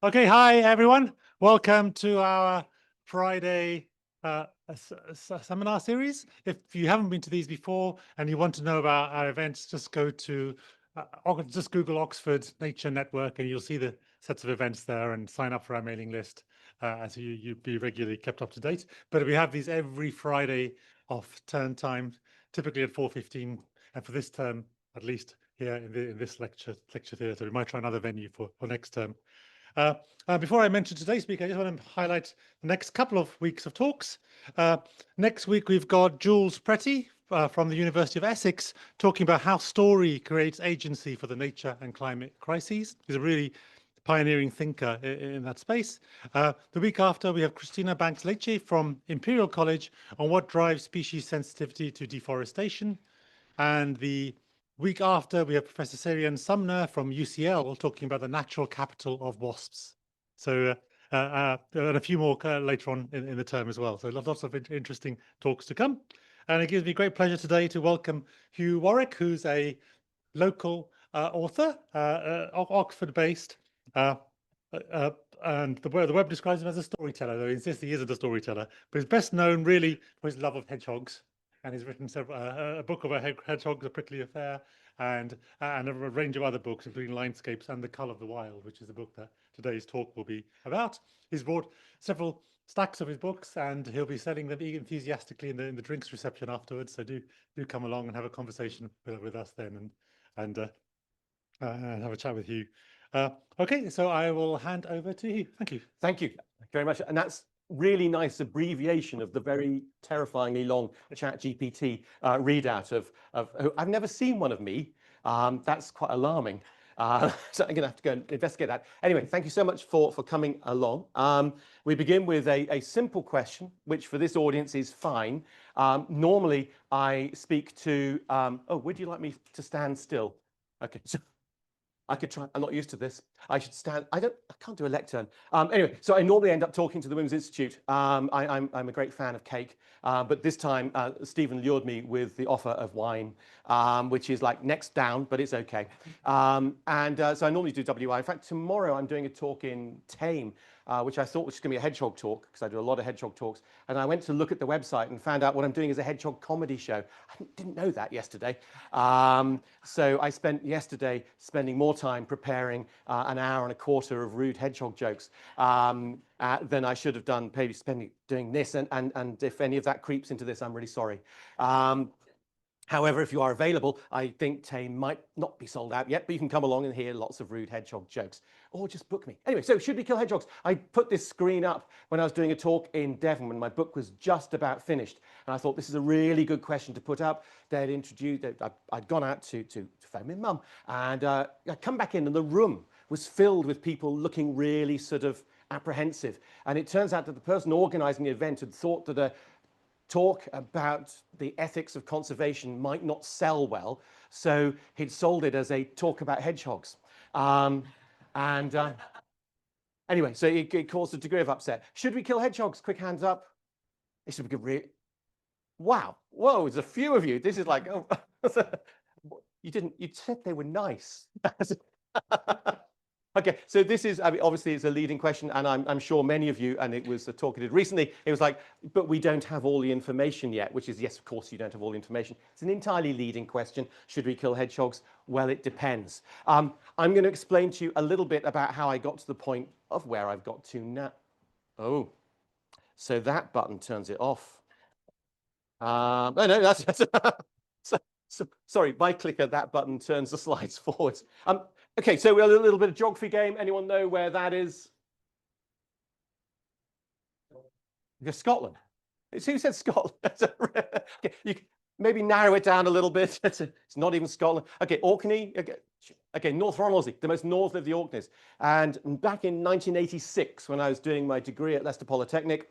Okay, hi everyone. Welcome to our Friday seminar series. If you haven't been to these before and you want to know about our events, just go to just Google Oxford Nature Network and you'll see the sets of events there and sign up for our mailing list as you'd be regularly kept up to date. But we have these every Friday off turn time, typically at 4:15, and for this term, at least here in this lecture theatre. We might try another venue for next term. Before I mention today's speaker, I just want to highlight the next couple of weeks of talks. Next week, we've got Jules Pretty from the University of Essex talking about how story creates agency for the nature and climate crises. He's a really pioneering thinker in that space. The week after, we have Christina Banks-Leche from Imperial College on what drives species sensitivity to deforestation. And the week after, we have Professor Sarian Sumner from UCL talking about the natural capital of wasps. So and a few more later on in the term as well. So lots of interesting talks to come. And it gives me great pleasure today to welcome Hugh Warwick, who's a local author, Oxford-based, and the web describes him as a storyteller, though he insists he isn't a storyteller. But he's best known really for his love of hedgehogs, and he's written a book about hedgehogs, A Prickly Affair, and a range of other books, including Landscapes and The Cull of the Wild, which is the book that today's talk will be about. He's brought several stacks of his books, and he'll be selling them enthusiastically in the drinks reception afterwards. So do come along and have a conversation with us then, and have a chat with Hugh. Okay, so I will hand over to Hugh. Thank you. Thank you very much. And that's really nice abbreviation of the very terrifyingly long ChatGPT readout of I've never seen one of me. That's quite alarming. So I'm going to have to go and investigate that. Anyway, thank you so much for coming along. We begin with a simple question, which for this audience is fine. Normally, I speak to, would you like me to stand still? Okay, so I could try. I'm not used to this. I should stand. I can't do a lectern. Anyway, so I normally end up talking to the Women's Institute. I'm a great fan of cake, but this time Stephen lured me with the offer of wine, which is like next down, but it's okay. So I normally do WI. In fact, tomorrow I'm doing a talk in Tame, which I thought was just going to be a hedgehog talk, because I do a lot of hedgehog talks. And I went to look at the website and found out what I'm doing is a hedgehog comedy show. I didn't know that yesterday. So I spent yesterday spending more time preparing an hour and a quarter of rude hedgehog jokes than I should have done maybe doing this. And if any of that creeps into this, I'm really sorry. However, if you are available, I think Tame might not be sold out yet, but you can come along and hear lots of rude hedgehog jokes, or just book me. Anyway, so should we kill hedgehogs? I put this screen up when I was doing a talk in Devon when my book was just about finished, and I thought this is a really good question to put up. They'd introduced, I'd gone out to phone my mum, and I come back in, and the room was filled with people looking really sort of apprehensive. And it turns out that the person organising the event had thought that a talk about the ethics of conservation might not sell well, so he'd sold it as a talk about hedgehogs. Anyway, so it caused a degree of upset. Should we kill hedgehogs? Quick hands up. It should be wow. Whoa, there's a few of you. This is like, oh, you said they were nice. Okay, so this is, I mean, obviously it's a leading question, and I'm sure many of you, and it was a talk I did recently, it was like, but we don't have all the information yet, which is, yes, of course you don't have all the information. It's an entirely leading question. Should we kill hedgehogs? Well, it depends. I'm going to explain to you a little bit about how I got to the point of where I've got to now. Oh, so that button turns it off. Oh, no, that's sorry, my clicker, that button turns the slides forwards. Okay, so we have a little bit of geography game. Anyone know where that is? Scotland. Who said Scotland? Okay, you can maybe narrow it down a little bit. It's not even Scotland. Okay, Orkney. Okay, North Ronaldsay, the most north of the Orkneys. And back in 1986, when I was doing my degree at Leicester Polytechnic,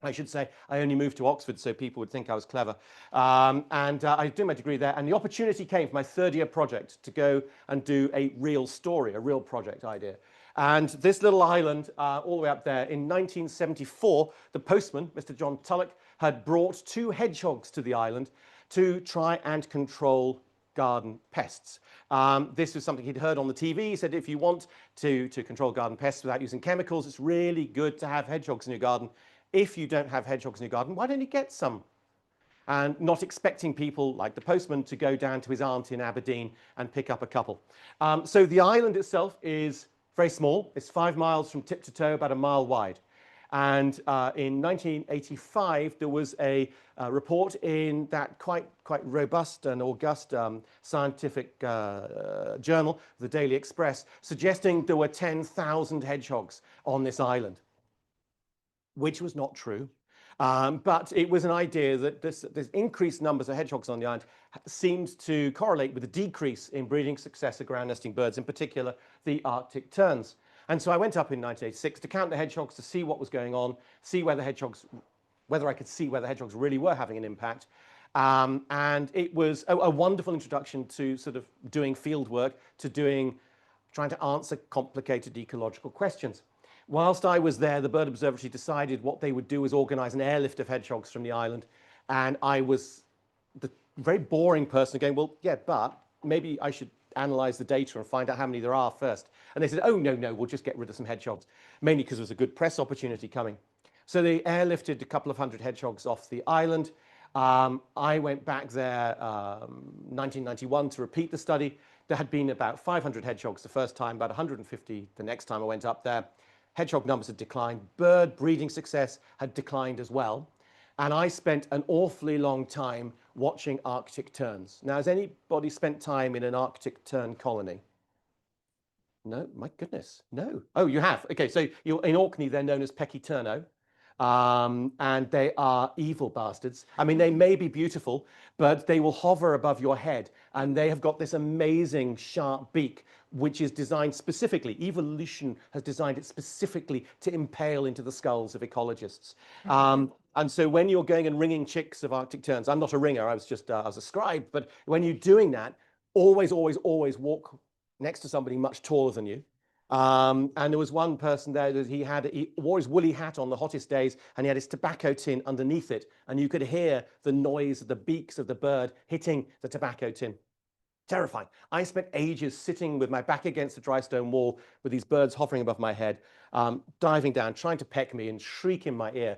I should say, I only moved to Oxford so people would think I was clever. I was doing my degree there, and the opportunity came for my third-year project to go and do a real story, a real project idea. And this little island, all the way up there, in 1974, the postman, Mr. John Tulloch, had brought 2 hedgehogs to the island to try and control garden pests. This was something he'd heard on the TV. He said, if you want to control garden pests without using chemicals, it's really good to have hedgehogs in your garden. If you don't have hedgehogs in your garden, why don't you get some? And not expecting people like the postman to go down to his aunt in Aberdeen and pick up a couple. So the island itself is very small. It's 5 miles from tip to toe, about a mile wide. And in 1985, there was a report in that quite robust and august scientific journal, the Daily Express, suggesting there were 10,000 hedgehogs on this island, which was not true. But it was an idea that this increased numbers of hedgehogs on the island seemed to correlate with a decrease in breeding success of ground nesting birds, in particular the Arctic terns. And so I went up in 1986 to count the hedgehogs, to see what was going on, see whether I could see whether hedgehogs really were having an impact. And it was a wonderful introduction to sort of doing field work, to trying to answer complicated ecological questions. Whilst I was there, the Bird Observatory decided what they would do was organize an airlift of hedgehogs from the island. And I was the very boring person going, well, yeah, but maybe I should analyze the data and find out how many there are first. And they said, oh, no, we'll just get rid of some hedgehogs, mainly because there was a good press opportunity coming. So they airlifted a couple of hundred hedgehogs off the island. I went back there 1991 to repeat the study. There had been about 500 hedgehogs the first time, about 150 the next time I went up there. Hedgehog numbers had declined. Bird breeding success had declined as well. And I spent an awfully long time watching Arctic terns. Now, has anybody spent time in an Arctic tern colony? No, my goodness, no. Oh, you have. Okay, so in Orkney, they're known as Pecky Turno. And they are evil bastards. I mean, they may be beautiful, but they will hover above your head. And they have got this amazing sharp beak, which is designed specifically, evolution has designed it specifically to impale into the skulls of ecologists. And so when you're going and ringing chicks of Arctic terns, I'm not a ringer, I was a scribe, but when you're doing that, always walk next to somebody much taller than you. And there was one person there that he wore his woolly hat on the hottest days, and he had his tobacco tin underneath it, and you could hear the noise of the beaks of the bird hitting the tobacco tin. Terrifying. I spent ages sitting with my back against the dry stone wall with these birds hovering above my head, diving down, trying to peck me and shriek in my ear,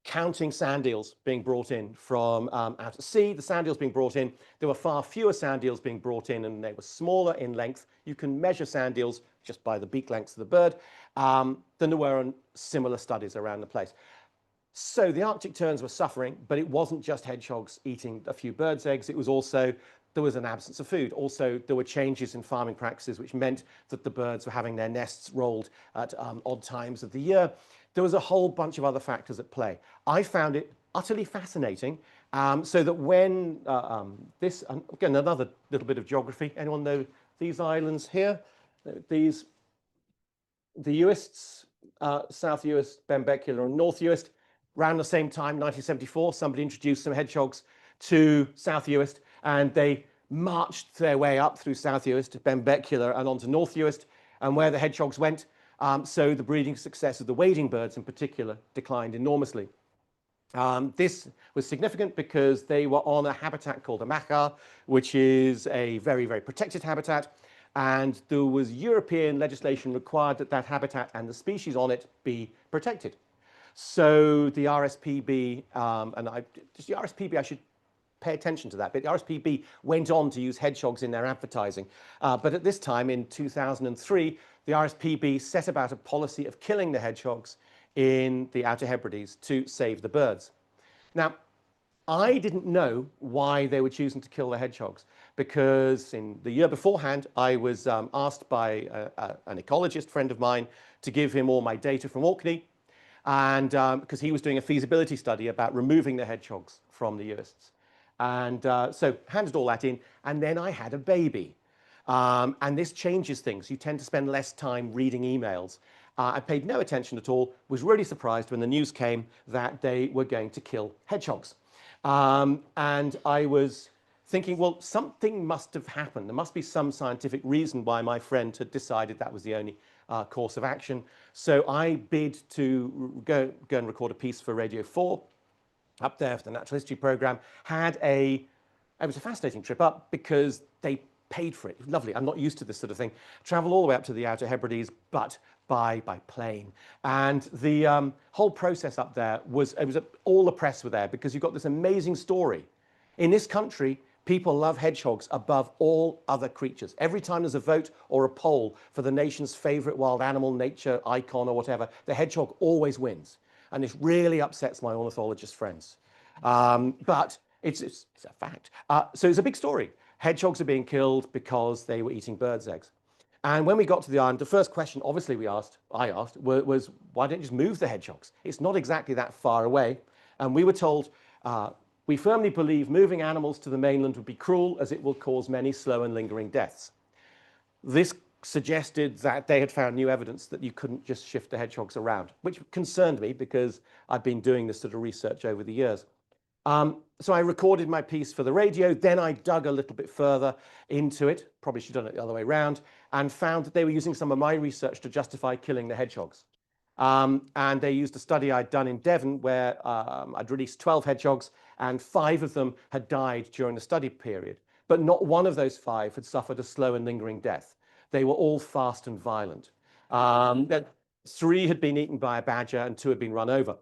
counting sand eels being brought in from out at sea. The sand eels being brought in, there were far fewer sand eels being brought in, and they were smaller in length. You can measure sand eels just by the beak lengths of the bird, than there were on similar studies around the place. So the Arctic terns were suffering, but it wasn't just hedgehogs eating a few birds' eggs. It was also, there was an absence of food. Also, there were changes in farming practices, which meant that the birds were having their nests rolled at odd times of the year. There was a whole bunch of other factors at play. I found it utterly fascinating, so that when again, another little bit of geography. Anyone know these islands here? The Uists, South Uist, Benbecula, and North Uist. Around the same time, 1974, somebody introduced some hedgehogs to South Uist, and they marched their way up through South Uist, Benbecula, and onto North Uist, and where the hedgehogs went. So the breeding success of the wading birds in particular declined enormously. This was significant because they were on a habitat called a machar, which is a very, very protected habitat. And there was European legislation required that that habitat and the species on it be protected. So the RSPB, the RSPB, I should pay attention to that, but the RSPB went on to use hedgehogs in their advertising. But at this time, in 2003, the RSPB set about a policy of killing the hedgehogs in the Outer Hebrides to save the birds. Now, I didn't know why they were choosing to kill the hedgehogs, because in the year beforehand, I was asked by an ecologist friend of mine to give him all my data from Orkney, and because he was doing a feasibility study about removing the hedgehogs from the Uists. And so handed all that in, and then I had a baby. And this changes things. You tend to spend less time reading emails. I paid no attention at all, was really surprised when the news came that they were going to kill hedgehogs. And I was thinking, well, something must have happened. There must be some scientific reason why my friend had decided that was the only course of action. So I bid to go and record a piece for Radio 4 up there for the Natural History programme, had a It was a fascinating trip up because they paid for it. It was lovely. I'm not used to this sort of thing. Travel all the way up to the Outer Hebrides, but by plane. And the whole process up there was, all the press were there because you've got this amazing story. In this country, people love hedgehogs above all other creatures. Every time there's a vote or a poll for the nation's favorite wild animal, nature icon or whatever, the hedgehog always wins. And this really upsets my ornithologist friends. But it's a fact. So it's a big story. Hedgehogs are being killed because they were eating birds' eggs. And when we got to the island, the first question, obviously, I asked, was why don't you just move the hedgehogs? It's not exactly that far away. And we were told, we firmly believe moving animals to the mainland would be cruel, as it will cause many slow and lingering deaths. This suggested that they had found new evidence that you couldn't just shift the hedgehogs around, which concerned me because I've been doing this sort of research over the years. So I recorded my piece for the radio, then I dug a little bit further into it, probably should have done it the other way around, and found that they were using some of my research to justify killing the hedgehogs. And they used a study I'd done in Devon where I'd released 12 hedgehogs and 5 of them had died during the study period. But not one of those 5 had suffered a slow and lingering death. They were all fast and violent. 3 had been eaten by a badger and 2 had been run over,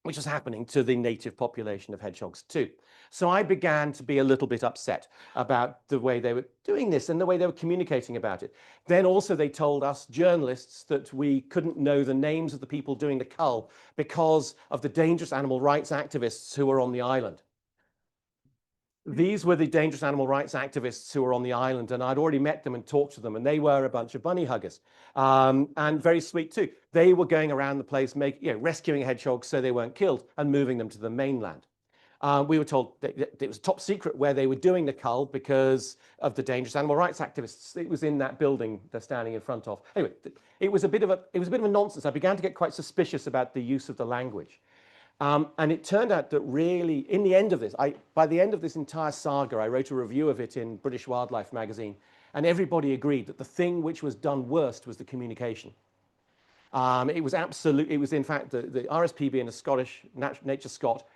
which was happening to the native population of hedgehogs too. So I began to be a little bit upset about the way they were doing this and the way they were communicating about it. Then also they told us journalists that we couldn't know the names of the people doing the cull because of the dangerous animal rights activists who were on the island. These were the dangerous animal rights activists who were on the island, and I'd already met them and talked to them, and they were a bunch of bunny huggers, and very sweet too. They were going around the place, rescuing hedgehogs so they weren't killed and moving them to the mainland. We were told that it was top secret where they were doing the cull because of the dangerous animal rights activists. It was in that building they're standing in front of. Anyway, it was a bit of a nonsense. I began to get quite suspicious about the use of the language. And it turned out that really, in the end of this, by the end of this entire saga, I wrote a review of it in British Wildlife magazine, and everybody agreed that the thing which was done worst was the communication. It was in fact the RSPB and the Scottish Nature Scot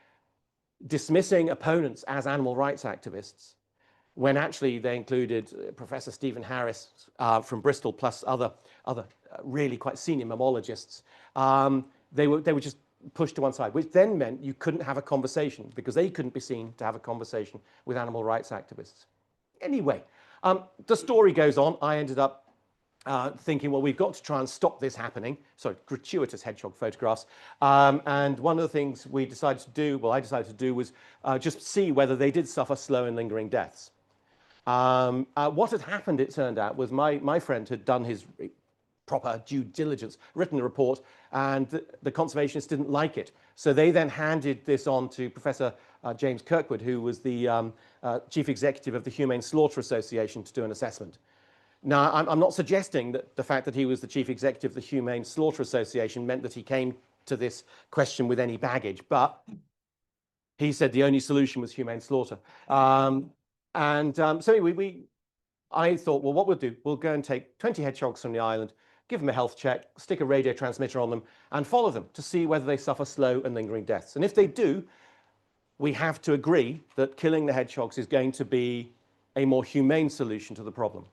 dismissing opponents as animal rights activists, when actually they included Professor Stephen Harris from Bristol, plus other really quite senior mammalogists. They were just pushed to one side, which then meant you couldn't have a conversation because they couldn't be seen to have a conversation with animal rights activists. Anyway, the story goes on. I ended up thinking, well, we've got to try and stop this happening. So gratuitous hedgehog photographs. And one of the things I decided to do was just see whether they did suffer slow and lingering deaths. What had happened, it turned out, was my friend had done his proper due diligence, written a report, and the conservationists didn't like it. So they then handed this on to Professor James Kirkwood, who was the chief executive of the Humane Slaughter Association, to do an assessment. Now, I'm not suggesting that the fact that he was the chief executive of the Humane Slaughter Association meant that he came to this question with any baggage, but he said the only solution was humane slaughter. So anyway, I thought, well, what we'll do, we'll go and take 20 hedgehogs from the island, give them a health check, stick a radio transmitter on them, and follow them to see whether they suffer slow and lingering deaths. And if they do, we have to agree that killing the hedgehogs is going to be a more humane solution to the problem.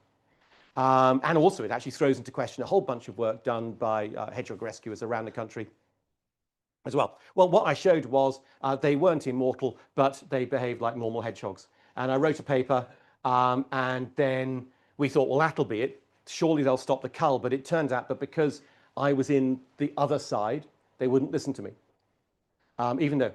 And also, it actually throws into question a whole bunch of work done by hedgehog rescuers around the country as well. Well, what I showed was they weren't immortal, but they behaved like normal hedgehogs. And I wrote a paper, and then we thought, well, that'll be it. Surely they'll stop the cull. But it turns out that because I was in the other side, they wouldn't listen to me, even though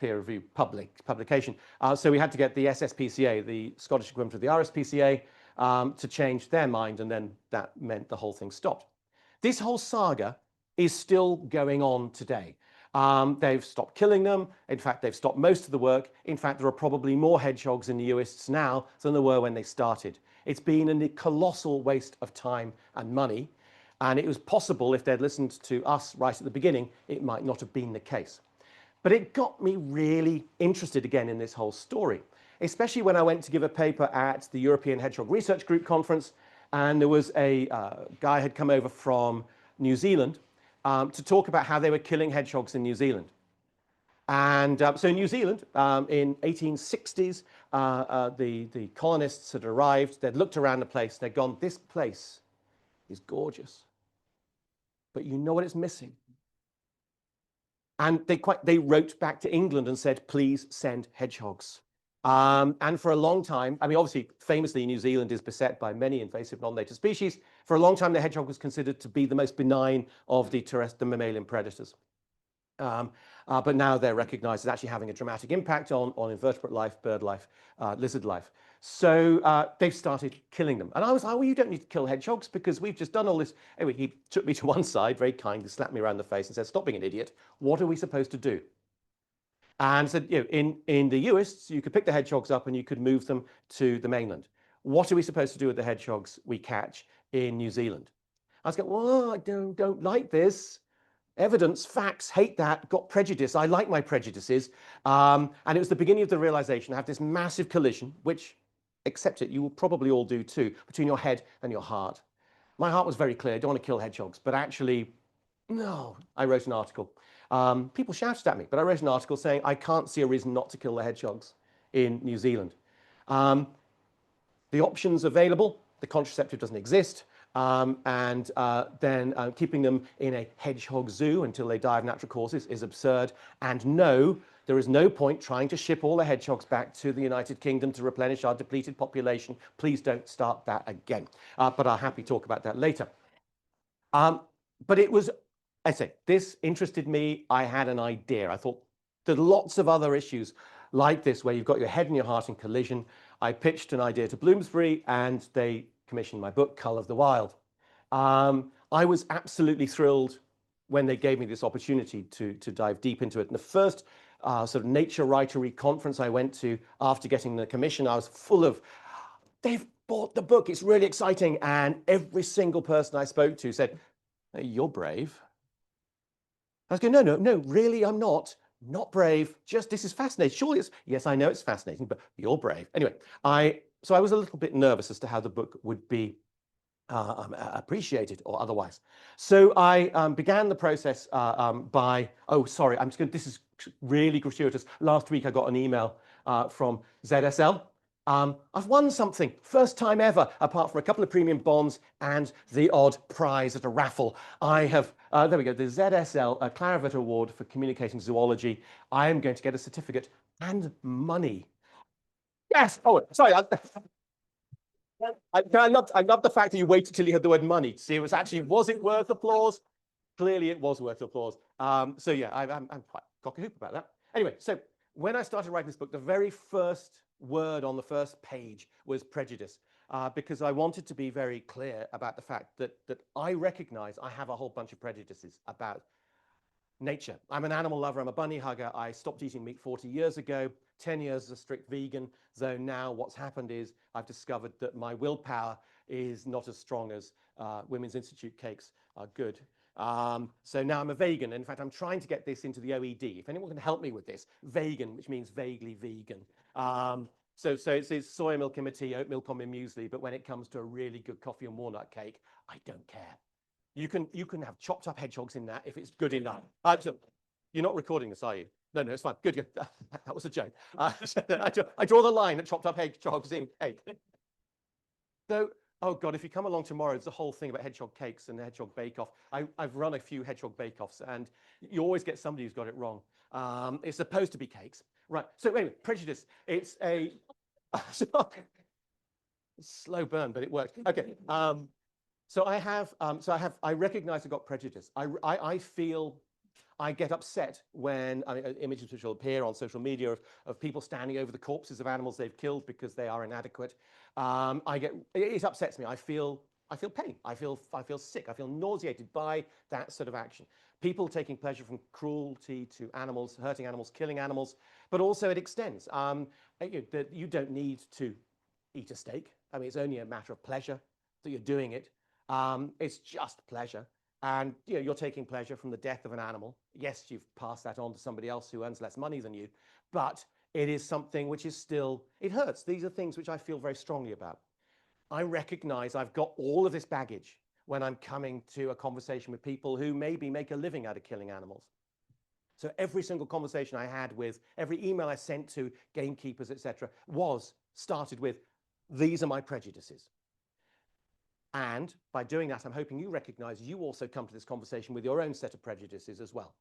peer-reviewed publication. So we had to get the SSPCA, the Scottish equivalent of the RSPCA, to change their mind, and then that meant the whole thing stopped. This whole saga is still going on today. They've stopped killing them. In fact, they've stopped most of the work. In fact, there are probably more hedgehogs in the Uists now than there were when they started. It's been a colossal waste of time and money, and it was possible if they'd listened to us right at the beginning, it might not have been the case. But it got me really interested again in this whole story, especially when I went to give a paper at the European Hedgehog Research Group conference, and there was a guy had come over from New Zealand to talk about how they were killing hedgehogs in New Zealand. And so in New Zealand, in 1860s, the colonists had arrived. They'd looked around the place. They'd gone, this place is gorgeous, but you know what it's missing? And they wrote back to England and said, please send hedgehogs. And for a long time, I mean, obviously, famously, New Zealand is beset by many invasive non-native species. For a long time, the hedgehog was considered to be the most benign of the terrestrial mammalian predators. But now they're recognized as actually having a dramatic impact on invertebrate life, bird life, lizard life. So they've started killing them. And I was like, well, you don't need to kill hedgehogs because we've just done all this. Anyway, he took me to one side, very kindly, slapped me around the face and said, stop being an idiot. What are we supposed to do? And said, you know, in the US, you could pick the hedgehogs up and you could move them to the mainland. What are we supposed to do with the hedgehogs we catch in New Zealand? I was going, well, I don't like this. Evidence, facts, hate that, got prejudice. I like my prejudices. And it was the beginning of the realization I have this massive collision, which, accept it, you will probably all do too, between your head and your heart. My heart was very clear. I don't want to kill hedgehogs. But actually, no, I wrote an article. People shouted at me, but I wrote an article saying I can't see a reason not to kill the hedgehogs in New Zealand. The options available, the contraceptive doesn't exist. Then keeping them in a hedgehog zoo until they die of natural causes is absurd. And no, there is no point trying to ship all the hedgehogs back to the United Kingdom to replenish our depleted population. Please don't start that again. But I'll happily talk about that later. But it was, I say, this interested me. I had an idea. I thought there are lots of other issues like this where you've got your head and your heart in collision. I pitched an idea to Bloomsbury and they commissioned my book, Cull of the Wild. I was absolutely thrilled when they gave me this opportunity to dive deep into it. And the first sort of nature writery conference I went to after getting the commission, I was full of, they've bought the book, it's really exciting. And every single person I spoke to said, hey, you're brave. I was going, no, really, I'm not brave. Just, this is fascinating. Surely it's, yes, I know it's fascinating, but you're brave. Anyway, so I was a little bit nervous as to how the book would be appreciated or otherwise. So I began the process by, oh, sorry, this is really gratuitous. Last week I got an email from ZSL. I've won something, first time ever, apart from a couple of premium bonds and the odd prize at a raffle. I have, there we go, the ZSL Clarivet Award for Communicating Zoology. I am going to get a certificate and money. Yes, oh, sorry. I love the fact that you waited till you had the word money to see it was actually, was it worth applause? Clearly it was worth applause. So yeah, I'm quite cock-a-hoop about that. Anyway, so when I started writing this book, the very first word on the first page was prejudice, because I wanted to be very clear about the fact that I recognize I have a whole bunch of prejudices about nature. I'm an animal lover, I'm a bunny hugger. I stopped eating meat 40 years ago, 10 years as a strict vegan, though now what's happened is I've discovered that my willpower is not as strong as Women's Institute cakes are good. So now I'm a vegan. In fact, I'm trying to get this into the OED. If anyone can help me with this, vegan, which means vaguely vegan. So it's soy milk in my tea, oat milk on my muesli, but when it comes to a really good coffee and walnut cake, I don't care. You can have chopped up hedgehogs in that if it's good enough. You're not recording this, are you? No, it's fine. Good. That was a joke. I draw the line at chopped up hedgehogs in cake. So, oh God, if you come along tomorrow, there's a whole thing about hedgehog cakes and the hedgehog bake-off. I've run a few hedgehog bake-offs, and you always get somebody who's got it wrong. It's supposed to be cakes. Right. So anyway, prejudice. It's a slow burn, but it works. Okay. I recognize I've got prejudice. I feel I get upset when images which will appear on social media of people standing over the corpses of animals they've killed because they are inadequate. It upsets me. I feel pain. I feel sick. I feel nauseated by that sort of action. People taking pleasure from cruelty to animals, hurting animals, killing animals, but also it extends. You don't need to eat a steak. I mean, it's only a matter of pleasure that you're doing it. It's just pleasure. And you're taking pleasure from the death of an animal. Yes, you've passed that on to somebody else who earns less money than you, but it is something which is still, it hurts. These are things which I feel very strongly about. I recognize I've got all of this baggage when I'm coming to a conversation with people who maybe make a living out of killing animals. So every single conversation I had with, every email I sent to gamekeepers, etc., started with, these are my prejudices. And by doing that, I'm hoping you recognize you also come to this conversation with your own set of prejudices as well.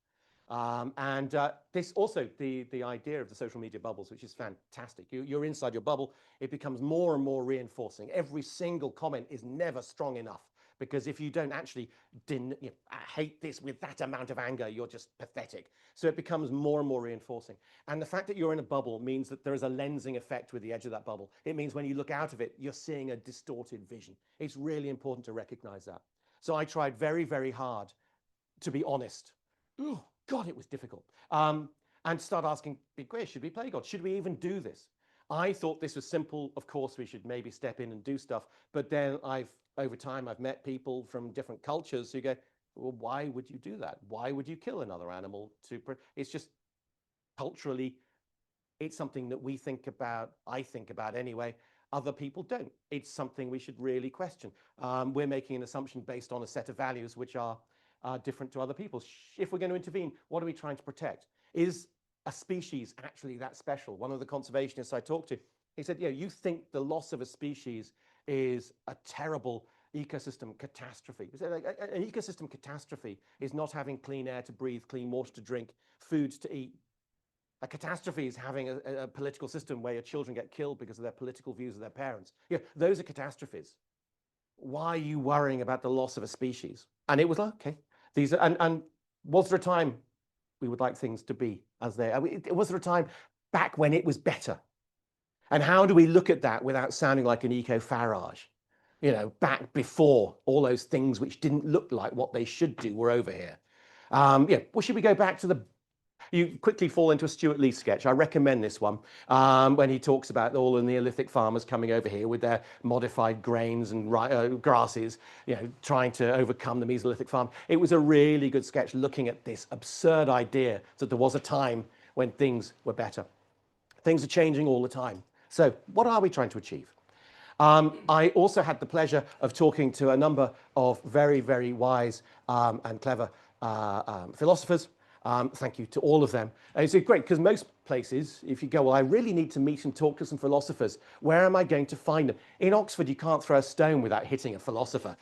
This also, the idea of the social media bubbles, which is fantastic. You're inside your bubble. It becomes more and more reinforcing. Every single comment is never strong enough, because if you don't actually I hate this with that amount of anger, you're just pathetic. So it becomes more and more reinforcing. And the fact that you're in a bubble means that there is a lensing effect with the edge of that bubble. It means when you look out of it, you're seeing a distorted vision. It's really important to recognize that. So I tried very, very hard to be honest. Oh, God, it was difficult. And start asking big questions. Should we play God? Should we even do this? I thought this was simple. Of course, we should maybe step in and do stuff. But then over time, I've met people from different cultures who go, well, why would you do that? Why would you kill another animal? It's just culturally, it's something that we think about, I think about anyway. Other people don't. It's something we should really question. We're making an assumption based on a set of values which are different to other people. If we're going to intervene, what are we trying to protect? Is a species actually that special? One of the conservationists I talked to, he said, yeah, you think the loss of a species is a terrible ecosystem catastrophe. He said, an ecosystem catastrophe is not having clean air to breathe, clean water to drink, food to eat. A catastrophe is having a political system where your children get killed because of their political views of their parents. Yeah, those are catastrophes. Why are you worrying about the loss of a species? And it was like, okay, these are, and was there a time we would like things to be as they are? Was there a time back when it was better? And how do we look at that without sounding like an eco-Farage? You know, back before all those things which didn't look like what they should do were over here. Yeah, well, should we go back to you quickly fall into a Stuart Lee sketch. I recommend this one, when he talks about all the Neolithic farmers coming over here with their modified grains and grasses, you know, trying to overcome the Mesolithic farm. It was a really good sketch looking at this absurd idea that there was a time when things were better. Things are changing all the time. So what are we trying to achieve? I also had the pleasure of talking to a number of very, very wise and clever philosophers. Thank you to all of them. And it's great because most places, if you go, well, I really need to meet and talk to some philosophers. Where am I going to find them? In Oxford, you can't throw a stone without hitting a philosopher.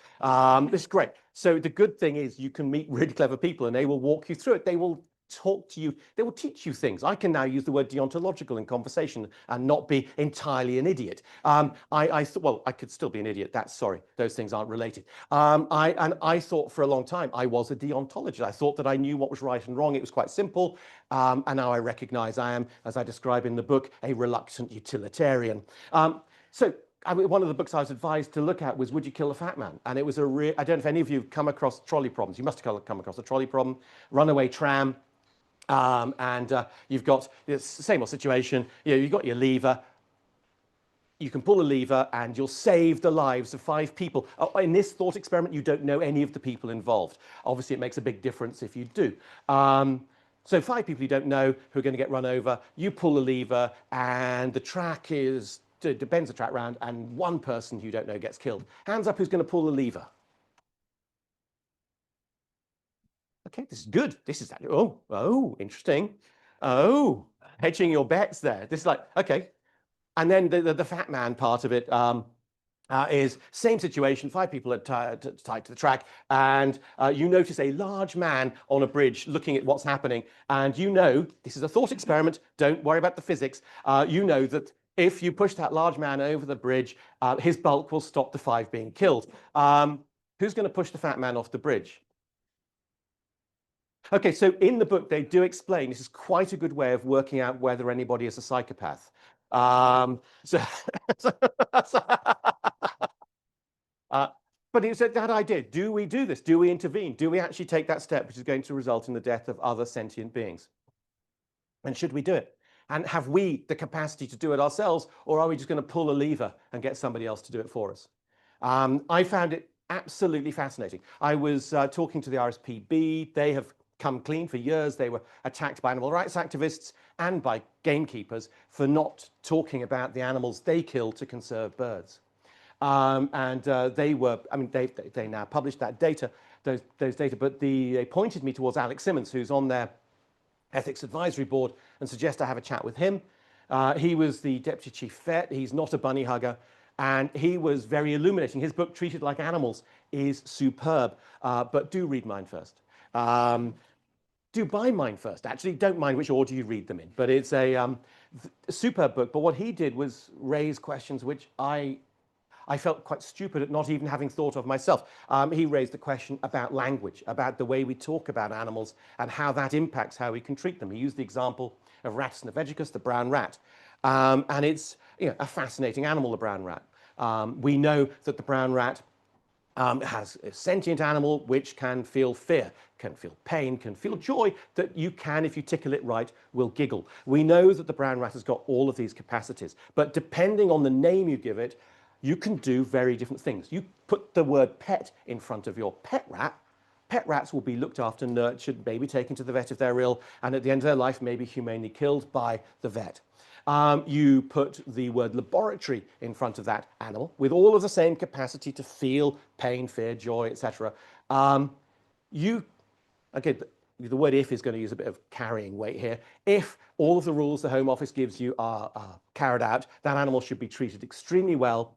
This is great. So the good thing is you can meet really clever people and they will walk you through it. They will talk to you. They will teach you things. I can now use the word deontological in conversation and not be entirely an idiot. Well, I could still be an idiot. Sorry, those things aren't related. I thought for a long time I was a deontologist. I thought that I knew what was right and wrong. It was quite simple. And now I recognize I am, as I describe in the book, a reluctant utilitarian. One of the books I was advised to look at was Would You Kill a Fat Man? And it was I don't know if any of you have come across trolley problems. You must have come across a trolley problem, runaway tram. You've got the same old situation. You know, you've got your lever. You can pull a lever and you'll save the lives of 5 people. In this thought experiment, you don't know any of the people involved. Obviously, it makes a big difference if you do. So 5 people you don't know who are going to get run over. You pull the lever and the track bends the track round and 1 person you don't know gets killed. Hands up who's going to pull the lever. Okay, this is good. This is, oh, interesting. Oh, hedging your bets there. This is like, okay. And then the fat man part of it is same situation. 5 people are tied to the track. And you notice a large man on a bridge looking at what's happening. And you know, this is a thought experiment. Don't worry about the physics. You know that if you push that large man over the bridge, his bulk will stop the 5 being killed. Who's going to push the fat man off the bridge? Okay, so in the book, they do explain, this is quite a good way of working out whether anybody is a psychopath. But it's that idea, do we do this? Do we intervene? Do we actually take that step which is going to result in the death of other sentient beings? And should we do it? And have we the capacity to do it ourselves, or are we just going to pull a lever and get somebody else to do it for us? I found it absolutely fascinating. I was talking to the RSPB. They have come clean for years. They were attacked by animal rights activists and by gamekeepers for not talking about the animals they kill to conserve birds. They now published that data, those data, but they pointed me towards Alex Simmons, who's on their Ethics Advisory Board and suggest I have a chat with him. He was the deputy chief vet. He's not a bunny hugger. And he was very illuminating. His book, Treated Like Animals, is superb. But do read mine first. Do buy mine first. Actually, don't mind which order you read them in. But it's a superb book. But what he did was raise questions which I felt quite stupid at not even having thought of myself. He raised the question about language, about the way we talk about animals and how that impacts how we can treat them. He used the example of Rattus navegicus, the brown rat. And it's a fascinating animal, the brown rat. We know that the brown rat has a sentient animal which can feel fear, can feel pain, can feel joy, that you can, if you tickle it right, will giggle. We know that the brown rat has got all of these capacities, but depending on the name you give it, you can do very different things. You put the word pet in front of your pet rat, pet rats will be looked after, nurtured, maybe taken to the vet if they're ill, and at the end of their life, maybe humanely killed by the vet. You put the word laboratory in front of that animal with all of the same capacity to feel pain, fear, joy, etc. Again, the word if is going to use a bit of carrying weight here. If all of the rules the Home Office gives you are carried out, that animal should be treated extremely well.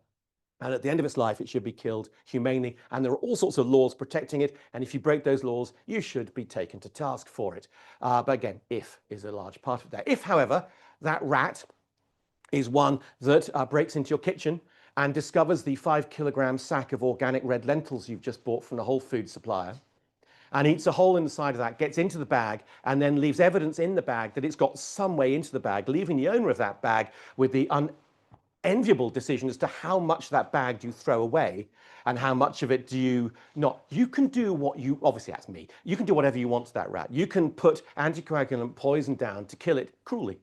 And at the end of its life, it should be killed humanely. And there are all sorts of laws protecting it. And if you break those laws, you should be taken to task for it. But again, if is a large part of that. If, however, that rat is one that breaks into your kitchen and discovers the 5-kilogram sack of organic red lentils you've just bought from the Whole Foods supplier and eats a hole in the side of that, gets into the bag, and then leaves evidence in the bag that it's got some way into the bag, leaving the owner of that bag with the enviable decision as to how much that bag do you throw away and how much of it do you not. You can do what you, obviously that's me, you can do whatever you want to that rat. You can put anticoagulant poison down to kill it cruelly.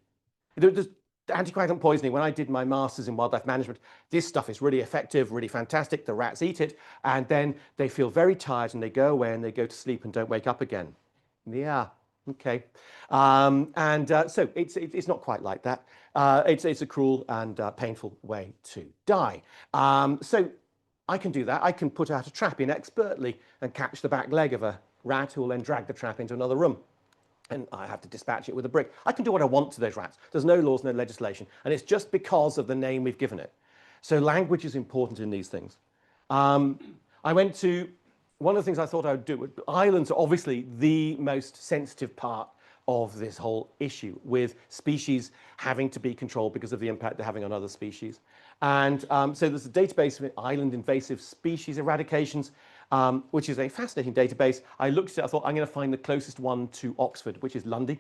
There's anticoagulant poisoning, when I did my master's in wildlife management, this stuff is really effective, really fantastic. The rats eat it and then they feel very tired and they go away and they go to sleep and don't wake up again. Yeah. Okay, so it's not quite like that. It's a cruel and painful way to die. So I can do that. I can put out a trap in expertly and catch the back leg of a rat who will then drag the trap into another room. And I have to dispatch it with a brick. I can do what I want to those rats. There's no laws, no legislation. And it's just because of the name we've given it. So language is important in these things. I went to one of the things I thought I would do, islands are obviously the most sensitive part of this whole issue, with species having to be controlled because of the impact they're having on other species. And so there's a database of island invasive species eradications, which is a fascinating database. I looked at it, I thought I'm going to find the closest one to Oxford, which is Lundy.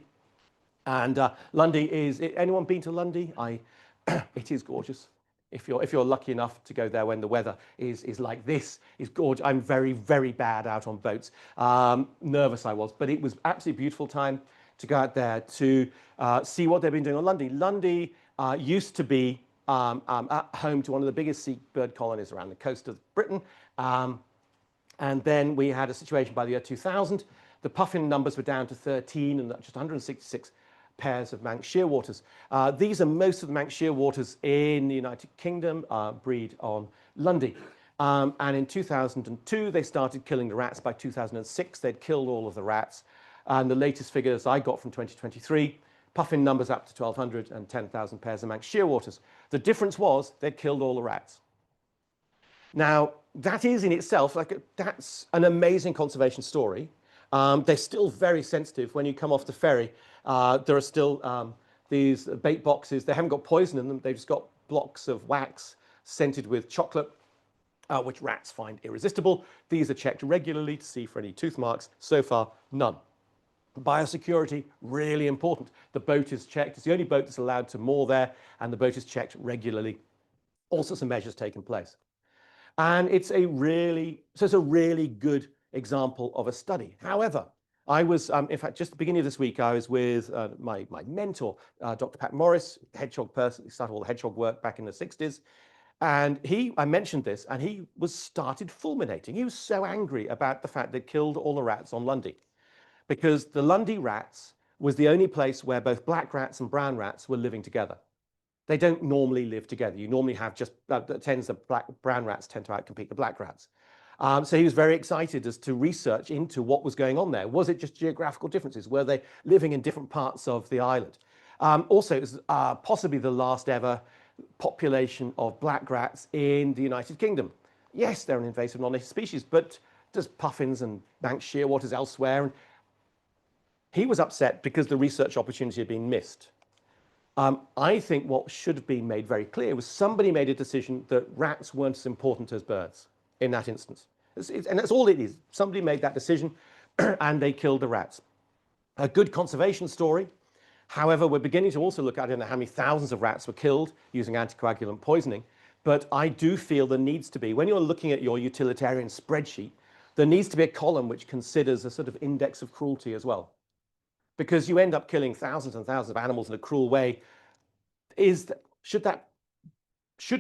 And Lundy is, anyone been to Lundy? It is gorgeous. If you're lucky enough to go there when the weather is like this, is gorgeous. I'm very, very bad out on boats. Nervous I was, but it was absolutely beautiful time to go out there to see what they've been doing on Lundy. Lundy used to be at home to one of the biggest seabird colonies around the coast of Britain. And then we had a situation by the year 2000. The puffin numbers were down to 13 and just 166 pairs of Manx shearwaters. These are most of the Manx shearwaters in the United Kingdom breed on Lundy. And in 2002, they started killing the rats. By 2006, they'd killed all of the rats. And the latest figures I got from 2023, puffin numbers up to 1,200 and 10,000 pairs of Manx shearwaters. The difference was they'd killed all the rats. Now, that is in itself, that's an amazing conservation story. They're still very sensitive. When you come off the ferry, there are still these bait boxes. They haven't got poison in them. They've just got blocks of wax scented with chocolate, which rats find irresistible. These are checked regularly to see for any tooth marks. So far, none. Biosecurity, really important. The boat is checked. It's the only boat that's allowed to moor there, and the boat is checked regularly. All sorts of measures taken place. And it's a really good example of a study. However, I was, in fact, just at the beginning of this week, I was with my mentor, Dr. Pat Morris, hedgehog person. He started all the hedgehog work back in the 60s. And I mentioned this, and he started fulminating. He was so angry about the fact they killed all the rats on Lundy, because the Lundy rats was the only place where both black rats and brown rats were living together. They don't normally live together. You normally have just brown rats tend to outcompete the black rats. So he was very excited as to research into what was going on there. Was it just geographical differences? Were they living in different parts of the island? Also, it was possibly the last ever population of black rats in the United Kingdom. Yes, they're an invasive non-native species, but there's puffins and Manx shearwaters elsewhere. And he was upset because the research opportunity had been missed. I think what should have been made very clear was somebody made a decision that rats weren't as important as birds in that instance. And that's all it is. Somebody made that decision and they killed the rats. A good conservation story. However, we're beginning to also look at it and how many thousands of rats were killed using anticoagulant poisoning. But I do feel there needs to be, when you're looking at your utilitarian spreadsheet, there needs to be a column which considers a sort of index of cruelty as well. Because you end up killing thousands and thousands of animals in a cruel way. Should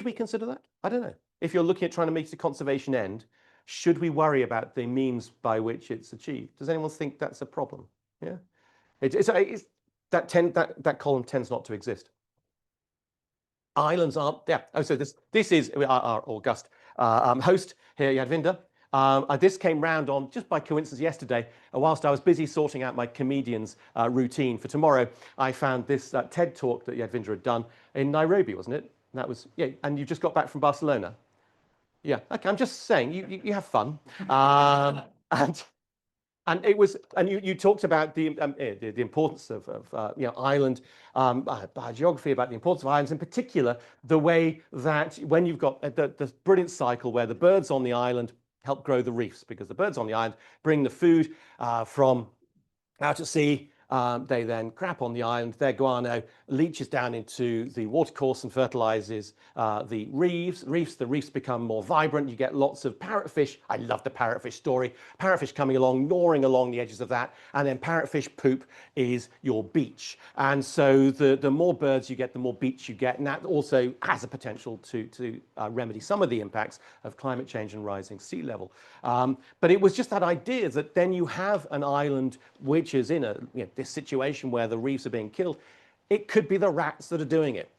we consider that? I don't know. If you're looking at trying to make it a conservation end, should we worry about the means by which it's achieved? Does anyone think that's a problem? Yeah, that column tends not to exist. Islands aren't, yeah. Oh, so this is our august host here, Yadvinder. This came round on just by coincidence yesterday. Whilst I was busy sorting out my comedian's routine for tomorrow, I found this TED talk that Yadvinder had done in Nairobi, wasn't it? That was, yeah. And you just got back from Barcelona. Yeah. Okay. I'm just saying you have fun. And it was, and you talked about the importance of island geography, about the importance of islands, in particular the way that when you've got the brilliant cycle where the birds on the island help grow the reefs, because the birds on the island bring the food from out at sea. They then crap on the island. Their guano leaches down into the watercourse and fertilizes the reefs. The reefs become more vibrant. You get lots of parrotfish. I love the parrotfish story. Parrotfish coming along, gnawing along the edges of that, and then parrotfish poop is your beach. And so the more birds you get, the more beach you get, and that also has a potential to remedy some of the impacts of climate change and rising sea level. But it was just that idea that then you have an island which is in this situation where the reefs are being killed. It could be the rats that are doing it.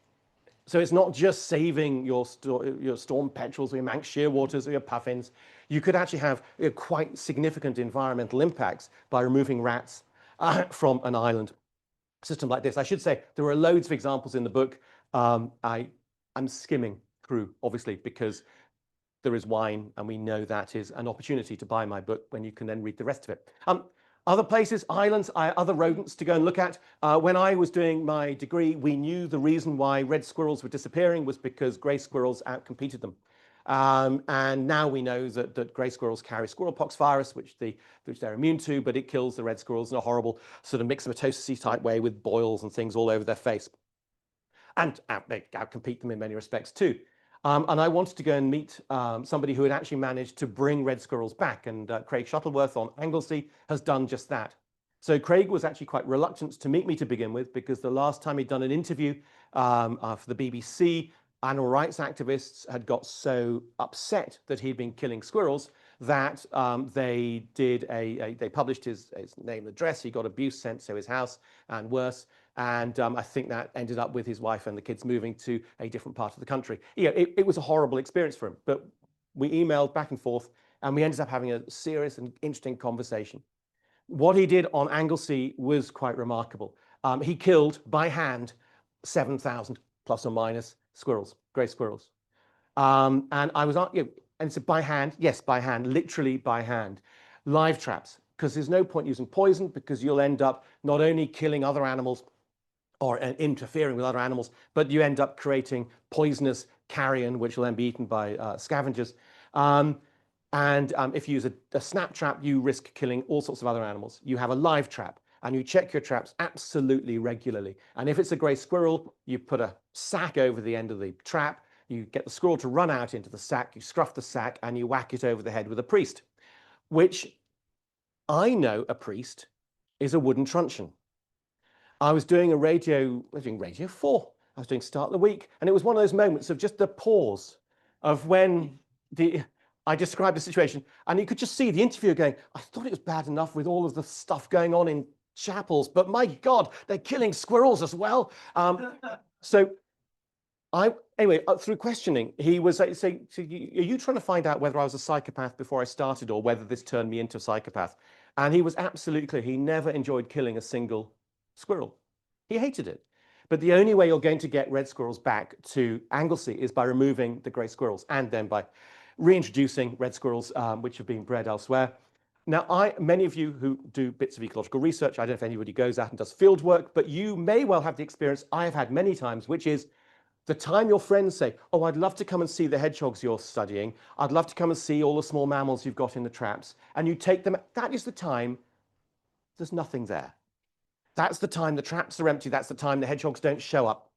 So it's not just saving your storm petrels or your Manx shearwaters or your puffins. You could actually have quite significant environmental impacts by removing rats from an island system like this. I should say there are loads of examples in the book. I'm skimming through, obviously, because there is wine, and we know that is an opportunity to buy my book when you can then read the rest of it. Other places, islands, other rodents to go and look at. When I was doing my degree, we knew the reason why red squirrels were disappearing was because grey squirrels outcompeted them. And now we know that grey squirrels carry squirrelpox virus, which they're immune to, but it kills the red squirrels in a horrible sort of myxomatosis type way with boils and things all over their face. And they outcompete them in many respects too. And I wanted to go and meet somebody who had actually managed to bring red squirrels back. And Craig Shuttleworth on Anglesey has done just that. So Craig was actually quite reluctant to meet me to begin with, because the last time he'd done an interview for the BBC, animal rights activists had got so upset that he'd been killing squirrels that they published his name and address. He got abuse sent to his house and worse. And I think that ended up with his wife and the kids moving to a different part of the country. Yeah, it was a horrible experience for him, but we emailed back and forth, and we ended up having a serious and interesting conversation. What he did on Anglesey was quite remarkable. He killed by hand 7,000 plus or minus squirrels, grey squirrels. And I was, and so by hand, yes, by hand, literally by hand. Live traps, because there's no point using poison, because you'll end up not only killing other animals or interfering with other animals, but you end up creating poisonous carrion, which will then be eaten by scavengers. If you use a snap trap, you risk killing all sorts of other animals. You have a live trap, and you check your traps absolutely regularly. And if it's a grey squirrel, you put a sack over the end of the trap, you get the squirrel to run out into the sack, you scruff the sack, and you whack it over the head with a priest, which I know a priest is a wooden truncheon. I was doing Radio 4. I was doing Start the Week, and it was one of those moments of just the pause of when I described the situation, and you could just see the interviewer going, I thought it was bad enough with all of the stuff going on in chapels, but my God, they're killing squirrels as well. So Anyway, through questioning, he was saying, so are you trying to find out whether I was a psychopath before I started or whether this turned me into a psychopath? And he was absolutely clear. He never enjoyed killing a single squirrel. He hated it. But the only way you're going to get red squirrels back to Anglesey is by removing the grey squirrels and then by reintroducing red squirrels, which have been bred elsewhere. Now, many of you who do bits of ecological research, I don't know if anybody goes out and does field work, but you may well have the experience I have had many times, which is the time your friends say, oh, I'd love to come and see the hedgehogs you're studying. I'd love to come and see all the small mammals you've got in the traps. And you take them, that is the time there's nothing there. That's the time the traps are empty. That's the time the hedgehogs don't show up.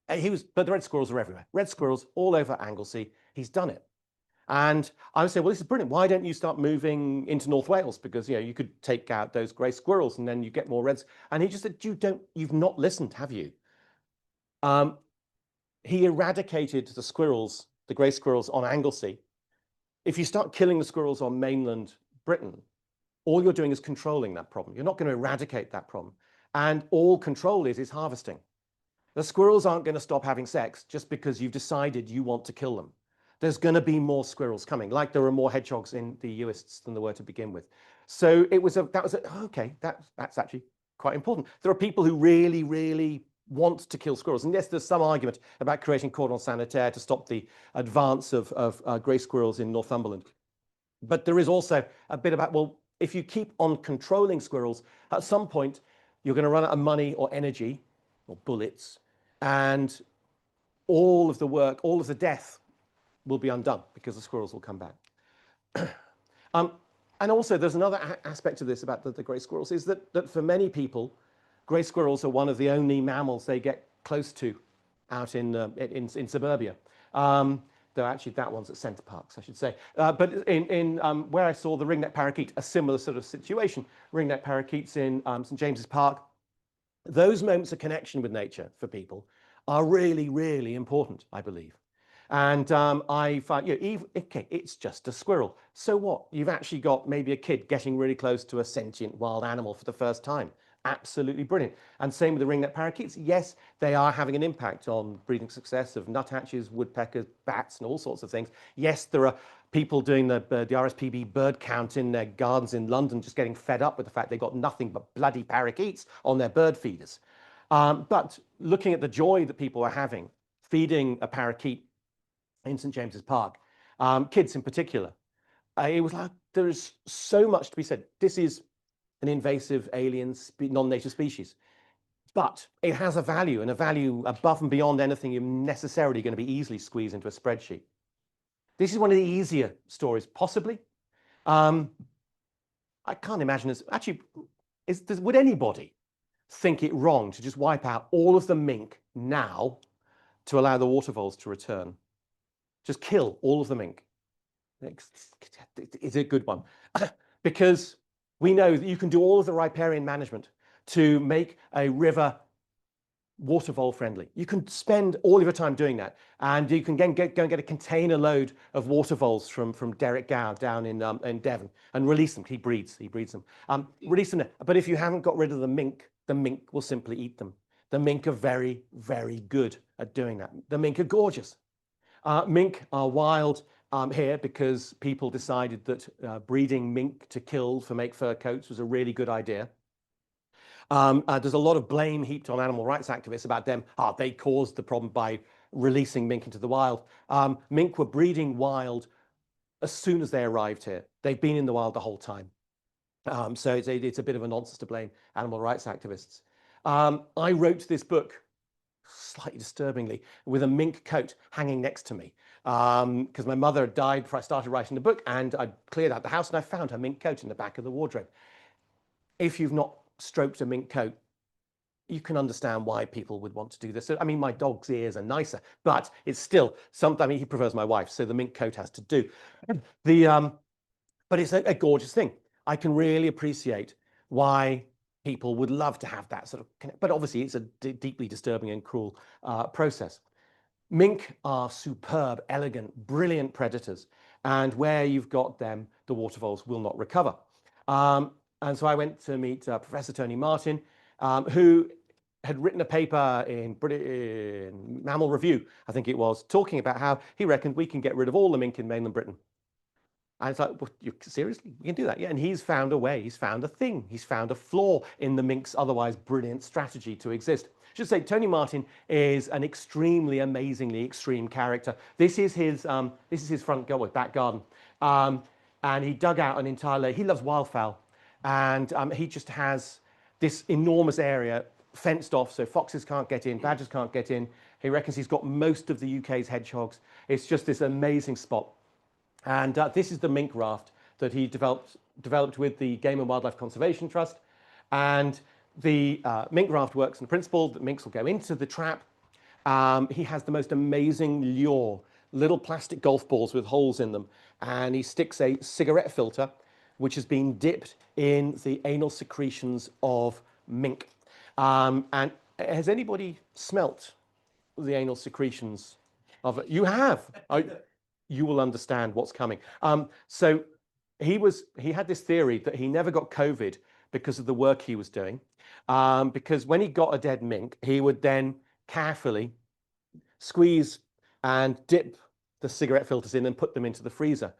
But the red squirrels are everywhere. Red squirrels all over Anglesey. He's done it. And I would say, well, this is brilliant. Why don't you start moving into North Wales? Because, you know, you could take out those grey squirrels and then you get more reds. And he just said, you've not listened, have you? He eradicated the squirrels, the grey squirrels on Anglesey. If you start killing the squirrels on mainland Britain, all you're doing is controlling that problem. You're not going to eradicate that problem. And all control is harvesting. The squirrels aren't going to stop having sex just because you've decided you want to kill them. There's going to be more squirrels coming, like there are more hedgehogs in the US than there were to begin with. So okay, that's actually quite important. There are people who really, really want to kill squirrels. And yes, there's some argument about creating cordon sanitaire to stop the advance of grey squirrels in Northumberland. But there is also a bit about, well, if you keep on controlling squirrels, at some point, you're going to run out of money or energy or bullets, and all of the work, all of the death will be undone because the squirrels will come back. And also, there's another aspect of this about the grey squirrels is that for many people, grey squirrels are one of the only mammals they get close to out in suburbia. Though actually that one's at Centre Parks, I should say. But in where I saw the ringneck parakeet, a similar sort of situation, ringneck parakeets in St James's Park, those moments of connection with nature for people are really, really important, I believe. And I find, okay, it's just a squirrel. So what? You've actually got maybe a kid getting really close to a sentient wild animal for the first time. Absolutely brilliant. And same with the ringneck parakeets. Yes, they are having an impact on breeding success of nuthatches, woodpeckers, bats, and all sorts of things. Yes, there are people doing the RSPB bird count in their gardens in London just getting fed up with the fact they've got nothing but bloody parakeets on their bird feeders. But looking at the joy that people are having feeding a parakeet in St James's Park, kids in particular, it was like there is so much to be said. This is an invasive alien non-native species, but it has a value, and a value above and beyond anything you're necessarily going to be easily squeezed into a spreadsheet. This is one of the easier stories, possibly. I can't imagine this. Actually, would anybody think it wrong to just wipe out all of the mink now to allow the water voles to return? Just kill all of the mink. It's a good one. Because we know that you can do all of the riparian management to make a river water vole friendly. You can spend all of your time doing that, and you can go and get a container load of water voles from Derek Gow down in Devon and release them. He breeds them. Release them there. But if you haven't got rid of the mink will simply eat them. The mink are very, very good at doing that. The mink are gorgeous. Mink are wild here because people decided that breeding mink to kill for make fur coats was a really good idea. There's a lot of blame heaped on animal rights activists about them. They caused the problem by releasing mink into the wild. Mink were breeding wild as soon as they arrived here. They've been in the wild the whole time. So it's a bit of a nonsense to blame animal rights activists. I wrote this book, slightly disturbingly, with a mink coat hanging next to me, because my mother died before I started writing the book, and I cleared out the house and I found her mink coat in the back of the wardrobe. If you've not stroked a mink coat, you can understand why people would want to do this. So, I mean, my dog's ears are nicer, but it's still something. I mean, he prefers my wife, so the mink coat has to do. But it's a gorgeous thing. I can really appreciate why people would love to have that sort of, but obviously it's a deeply disturbing and cruel process. Mink are superb, elegant, brilliant predators, and where you've got them, the water voles will not recover. And so I went to meet Professor Tony Martin, who had written a paper in Mammal Review, I think it was, talking about how he reckoned we can get rid of all the mink in mainland Britain. And it's like, well, seriously, we can do that? Yeah, and he's found a way, he's found a thing, he's found a flaw in the mink's otherwise brilliant strategy to exist. I should say Tony Martin is an extremely, amazingly extreme character. This is his front garden, back garden. And he dug out an entire layer. He loves wildfowl. And he just has this enormous area fenced off so foxes can't get in, badgers can't get in. He reckons he's got most of the UK's hedgehogs. It's just this amazing spot. And this is the mink raft that he developed with the Game and Wildlife Conservation Trust. And the mink raft works on the principle that minks will go into the trap. He has the most amazing lure, little plastic golf balls with holes in them. And he sticks a cigarette filter, which has been dipped in the anal secretions of mink. And has anybody smelt the anal secretions of it? You have. You will understand what's coming. So he had this theory that he never got COVID because of the work he was doing. Because when he got a dead mink, he would then carefully squeeze and dip the cigarette filters in and put them into the freezer.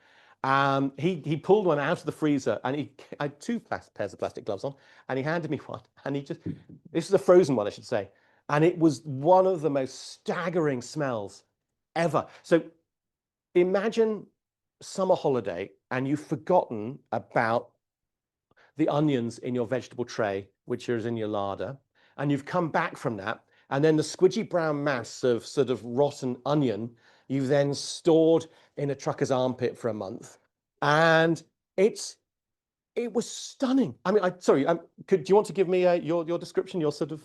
He pulled one out of the freezer, and I had two pairs of plastic gloves on, and he handed me one, and this is a frozen one, I should say, and it was one of the most staggering smells ever. So imagine summer holiday and you've forgotten about the onions in your vegetable tray, which is in your larder, and you've come back from that, and then the squidgy brown mass of sort of rotten onion you've then stored in a trucker's armpit for a month, and it was stunning. I mean, sorry, do you want to give me your description, your sort of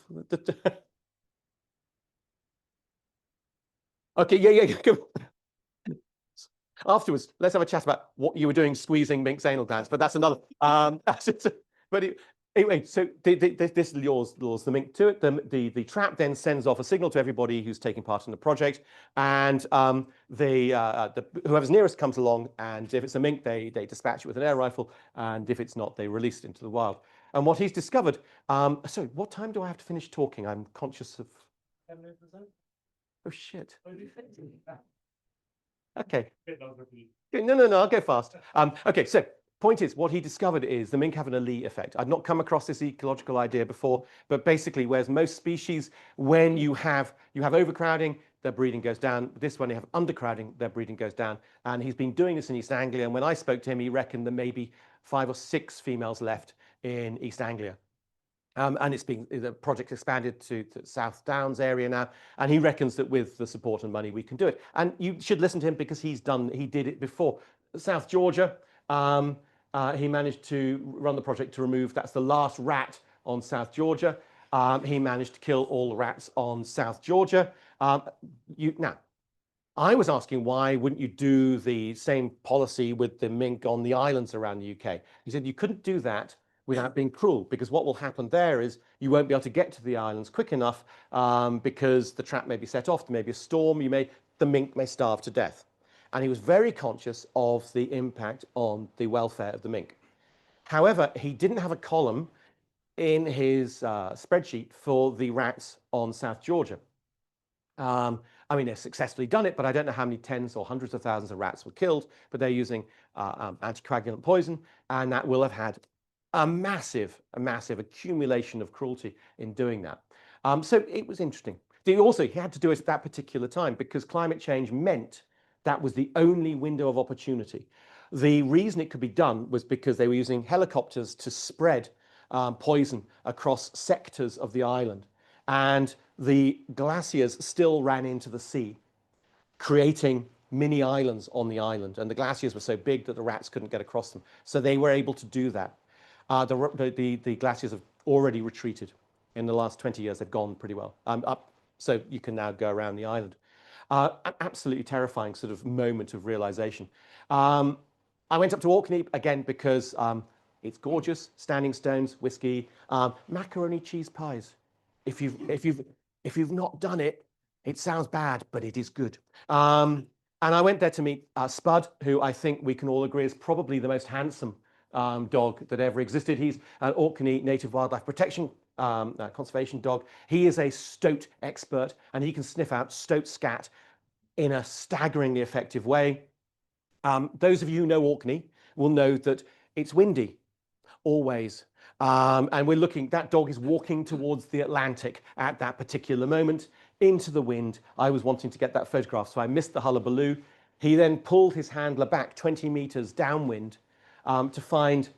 okay, yeah. Afterwards, let's have a chat about what you were doing squeezing mink's anal glands, but that's another. Anyway, so this lures the mink to it. The trap then sends off a signal to everybody who's taking part in the project, and whoever's nearest comes along, and if it's a mink, they dispatch it with an air rifle, and if it's not, they release it into the wild. And what he's discovered, sorry, what time do I have to finish talking? I'm conscious of. 10 minutes or so? Oh shit. Okay. No, I'll go fast. Okay, so point is, what he discovered is the mink have an elite effect. I'd not come across this ecological idea before, but basically, whereas most species, when you have overcrowding, their breeding goes down. This one, you have undercrowding, their breeding goes down. And he's been doing this in East Anglia. And when I spoke to him, he reckoned there may be 5 or 6 females left in East Anglia. And the project expanded to South Downs area now, and he reckons that with the support and money we can do it. And you should listen to him because he did it before. South Georgia, he managed to run the project to remove. That's the last rat on South Georgia. He managed to kill all the rats on South Georgia. Now, I was asking why wouldn't you do the same policy with the mink on the islands around the UK? He said you couldn't do that without being cruel, because what will happen there is you won't be able to get to the islands quick enough because the trap may be set off, there may be a storm, the mink may starve to death. And he was very conscious of the impact on the welfare of the mink. However, he didn't have a column in his spreadsheet for the rats on South Georgia. I mean, they've successfully done it, but I don't know how many tens or hundreds of thousands of rats were killed, but they're using anticoagulant poison, and that will have had a massive accumulation of cruelty in doing that. So it was interesting. He had to do it at that particular time because climate change meant that was the only window of opportunity. The reason it could be done was because they were using helicopters to spread poison across sectors of the island. And the glaciers still ran into the sea, creating mini islands on the island. And the glaciers were so big that the rats couldn't get across them. So they were able to do that. The glaciers have already retreated. In the last 20 years, they've gone pretty well up. So you can now go around the island. An absolutely terrifying sort of moment of realization. I went up to Orkney again because it's gorgeous, standing stones, whiskey, macaroni cheese pies. If you've not done it, it sounds bad, but it is good. And I went there to meet Spud, who I think we can all agree is probably the most handsome dog that ever existed. He's an Orkney Native Wildlife Protection conservation dog. He is a stoat expert, and he can sniff out stoat scat in a staggeringly effective way. Those of you who know Orkney will know that it's windy, always. And we're looking, that dog is walking towards the Atlantic at that particular moment, into the wind. I was wanting to get that photograph, so I missed the hullabaloo. He then pulled his handler back 20 meters downwind to find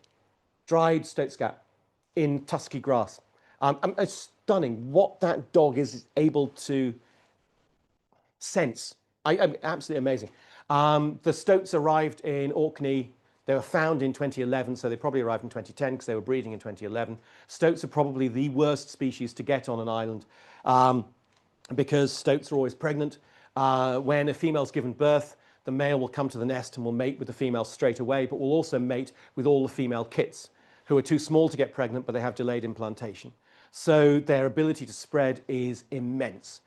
dried stoat scat in tusky grass. It's stunning what that dog is able to sense. Absolutely amazing. The stoats arrived in Orkney. They were found in 2011, so they probably arrived in 2010 because they were breeding in 2011. Stoats are probably the worst species to get on an island because stoats are always pregnant. When a female's given birth, the male will come to the nest and will mate with the female straight away, but will also mate with all the female kits who are too small to get pregnant, but they have delayed implantation. So their ability to spread is immense.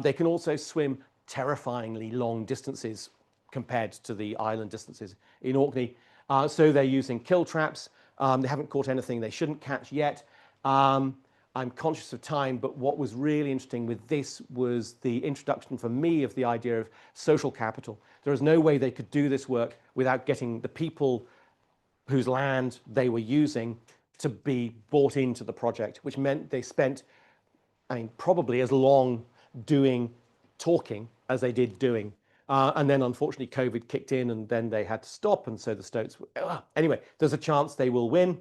They can also swim terrifyingly long distances compared to the island distances in Orkney. So they're using kill traps. They haven't caught anything they shouldn't catch yet. I'm conscious of time, but what was really interesting with this was the introduction for me of the idea of social capital. There is no way they could do this work without getting the people whose land they were using to be bought into the project, which meant they spent, probably as long talking as they did doing. And then unfortunately COVID kicked in and then they had to stop, and so the stoats anyway, there's a chance they will win.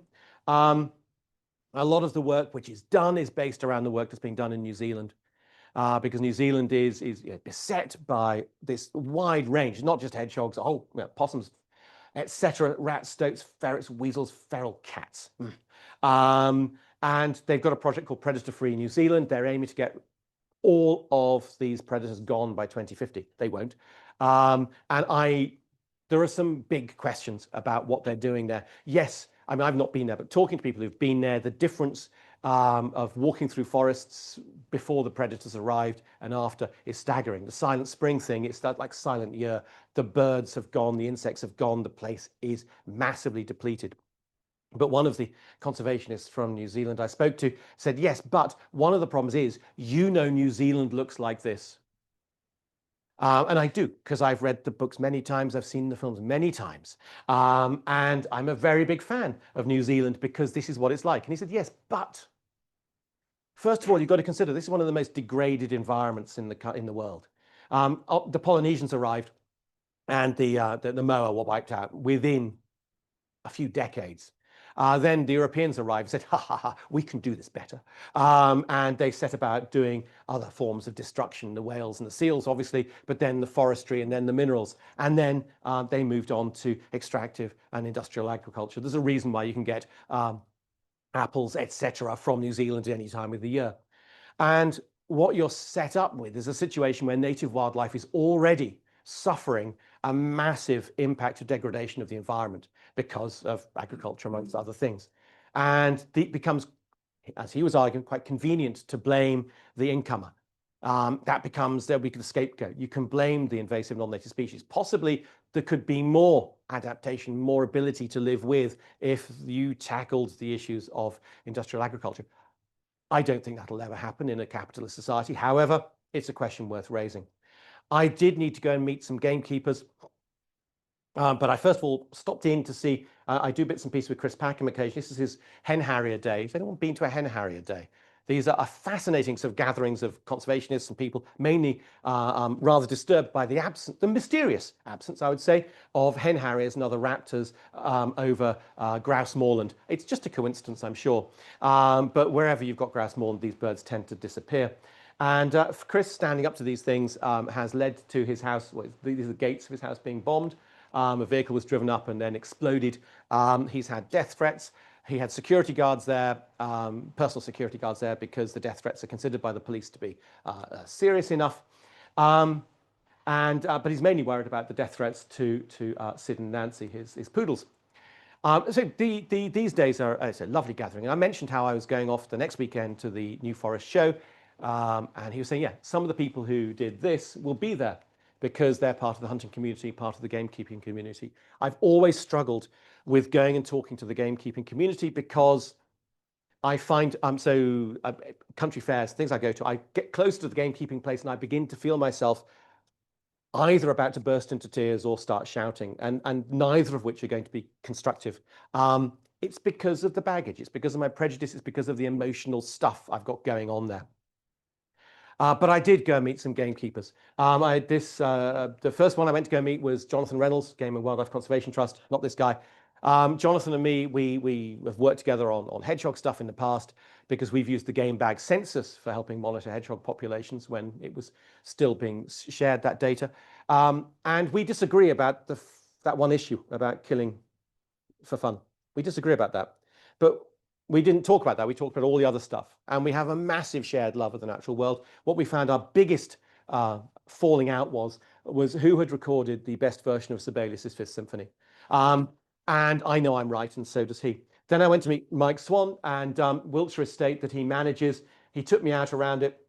A lot of the work which is done is based around the work that's being done in New Zealand, because New Zealand is beset by this wide range, not just hedgehogs, possums, etc., rats, stoats, ferrets, weasels, feral cats. And they've got a project called Predator Free New Zealand. They're aiming to get all of these predators gone by 2050. They won't. There are some big questions about what they're doing there. Yes, I've not been there, but talking to people who've been there, the difference of walking through forests before the predators arrived and after is staggering. The silent spring thing, it's that like silent year. The birds have gone, the insects have gone, the place is massively depleted. But one of the conservationists from New Zealand I spoke to said, yes, but one of the problems is, New Zealand looks like this. And I do, because I've read the books many times, I've seen the films many times. And I'm a very big fan of New Zealand because this is what it's like. And he said, yes, but first of all, you've got to consider this is one of the most degraded environments in the world. The Polynesians arrived and the moa were wiped out within a few decades. Then the Europeans arrived and said, we can do this better. And they set about doing other forms of destruction, the whales and the seals, obviously, but then the forestry and then the minerals. And then they moved on to extractive and industrial agriculture. There's a reason why you can get apples, etc., from New Zealand at any time of the year. And what you're set up with is a situation where native wildlife is already suffering a massive impact of degradation of the environment because of agriculture, amongst other things. And it becomes, as he was arguing, quite convenient to blame the incomer. There'll be the scapegoat. You can blame the invasive non-native species. Possibly there could be more adaptation, more ability to live with if you tackled the issues of industrial agriculture. I don't think that'll ever happen in a capitalist society. However, it's a question worth raising. I did need to go and meet some gamekeepers, but I first of all stopped in to see, I do bits and pieces with Chris Packham occasionally. This is his hen harrier day. Has anyone been to a hen harrier day? These are fascinating sort of gatherings of conservationists and people, mainly rather disturbed by the mysterious absence, I would say, of hen harriers and other raptors over grouse moorland. It's just a coincidence, I'm sure. But wherever you've got grouse moorland, these birds tend to disappear. And Chris, standing up to these things, has led to his house, these are the gates of his house being bombed. A vehicle was driven up and then exploded. He's had death threats. He had security guards there, personal security guards there, because the death threats are considered by the police to be serious enough. But he's mainly worried about the death threats to Sid and Nancy, his poodles. So these days it's a lovely gathering. And I mentioned how I was going off the next weekend to the New Forest show. And he was saying, yeah, some of the people who did this will be there because they're part of the hunting community, part of the gamekeeping community. I've always struggled with going and talking to the gamekeeping community because I find country fairs, things I go to, I get close to the gamekeeping place and I begin to feel myself either about to burst into tears or start shouting, and neither of which are going to be constructive. It's because of the baggage, it's because of my prejudice, it's because of the emotional stuff I've got going on there. But I did go meet some gamekeepers. The first one I went to go meet was Jonathan Reynolds, Game and Wildlife Conservation Trust, not this guy. Jonathan and me, we have worked together on hedgehog stuff in the past because we've used the game bag census for helping monitor hedgehog populations when it was still being shared, that data. And we disagree about that one issue about killing for fun. We disagree about that. But we didn't talk about that. We talked about all the other stuff. And we have a massive shared love of the natural world. What we found our biggest falling out was who had recorded the best version of Sibelius's Fifth Symphony. And I know I'm right, and so does he. Then I went to meet Mike Swan and Wiltshire Estate that he manages. He took me out around it.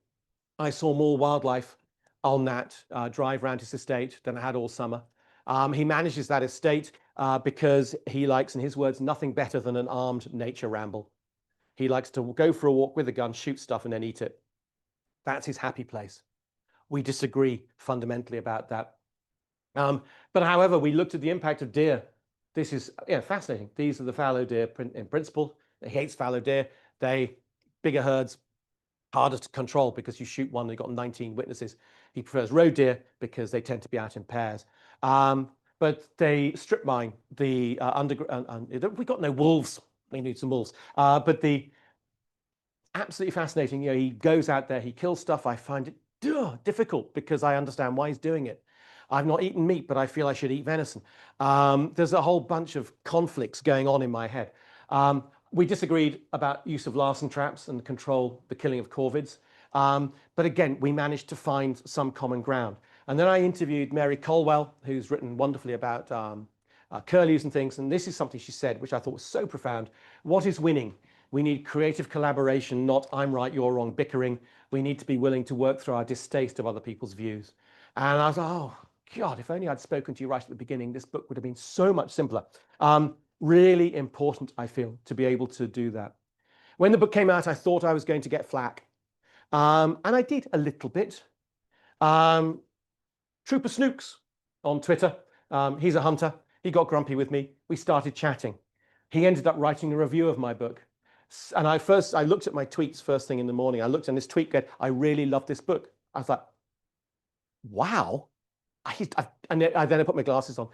I saw more wildlife on that drive around his estate than I had all summer. He manages that estate because he likes, in his words, nothing better than an armed nature ramble. He likes to go for a walk with a gun, shoot stuff, and then eat it. That's his happy place. We disagree fundamentally about that. But however, we looked at the impact of deer. This is fascinating. These are the fallow deer in principle. He hates fallow deer. Bigger herds, harder to control because you shoot one, they've got 19 witnesses. He prefers roe deer because they tend to be out in pairs. But they strip mine the underground. We got no wolves. We need some wolves. But the absolutely fascinating. He goes out there, he kills stuff. I find it difficult because I understand why he's doing it. I've not eaten meat, but I feel I should eat venison. There's a whole bunch of conflicts going on in my head. We disagreed about use of larson traps and control the killing of corvids. But again, we managed to find some common ground. And then I interviewed Mary Colwell, who's written wonderfully about curlews and things. And this is something she said, which I thought was so profound. What is winning? We need creative collaboration, not I'm right, you're wrong bickering. We need to be willing to work through our distaste of other people's views. And I was like, oh, God, if only I'd spoken to you right at the beginning, this book would have been so much simpler. Really important, I feel, to be able to do that. When the book came out, I thought I was going to get flack. And I did a little bit. Trooper Snooks on Twitter. He's a hunter. He got grumpy with me. We started chatting. He ended up writing a review of my book. And I looked at my tweets first thing in the morning. I looked and this tweet said, I really love this book. I was like, wow. And then I put my glasses on,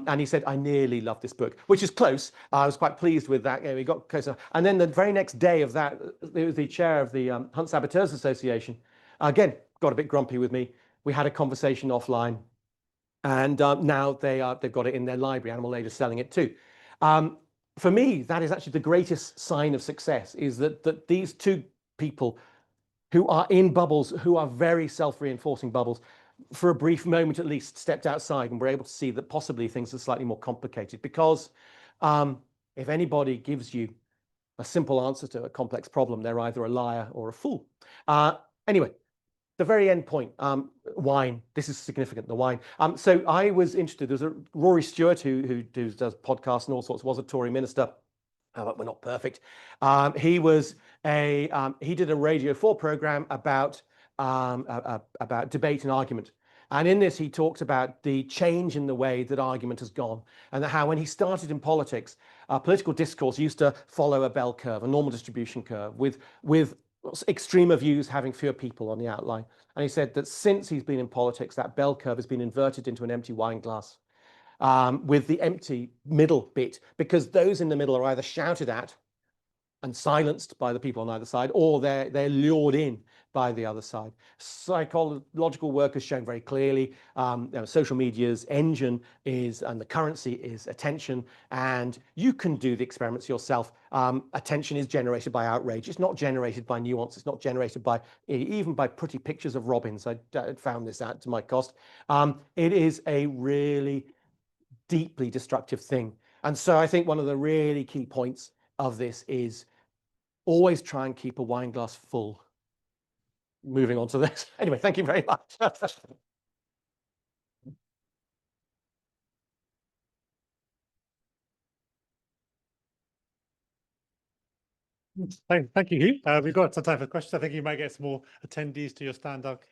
and he said, I nearly love this book, which is close. I was quite pleased with that. We got closer. And then the very next day of that, it was the chair of the Hunt Saboteurs Association. Again, got a bit grumpy with me. We had a conversation offline, and now they've got it in their library. Animal Aid is selling it too. For me, that is actually the greatest sign of success, is that these two people who are in bubbles, who are very self-reinforcing bubbles, for a brief moment at least, stepped outside and were able to see that possibly things are slightly more complicated. Because if anybody gives you a simple answer to a complex problem, they're either a liar or a fool. Anyway, the very end point, wine. This is significant, the wine. So I was interested. There's a Rory Stewart who does podcasts and all sorts, was a Tory minister. But we're not perfect. He did a Radio 4 program about debate and argument. And in this, he talked about the change in the way that argument has gone, and how when he started in politics, political discourse used to follow a bell curve, a normal distribution curve, with extremer views having fewer people on the outline. And he said that since he's been in politics, that bell curve has been inverted into an empty wine glass, with the empty middle bit, because those in the middle are either shouted at and silenced by the people on either side, or they're lured in by the other side. Psychological work has shown very clearly, social media's engine and the currency is attention, and you can do the experiments yourself. Attention is generated by outrage. It's not generated by nuance. It's not generated by even by pretty pictures of robins. I found this out to my cost. It is a really deeply destructive thing. And so I think one of the really key points of this is always try and keep a wine glass full. Moving on to this. Anyway, thank you very much. Thank you, Hugh. We've got some time for questions. I think you might get some more attendees to your stand-up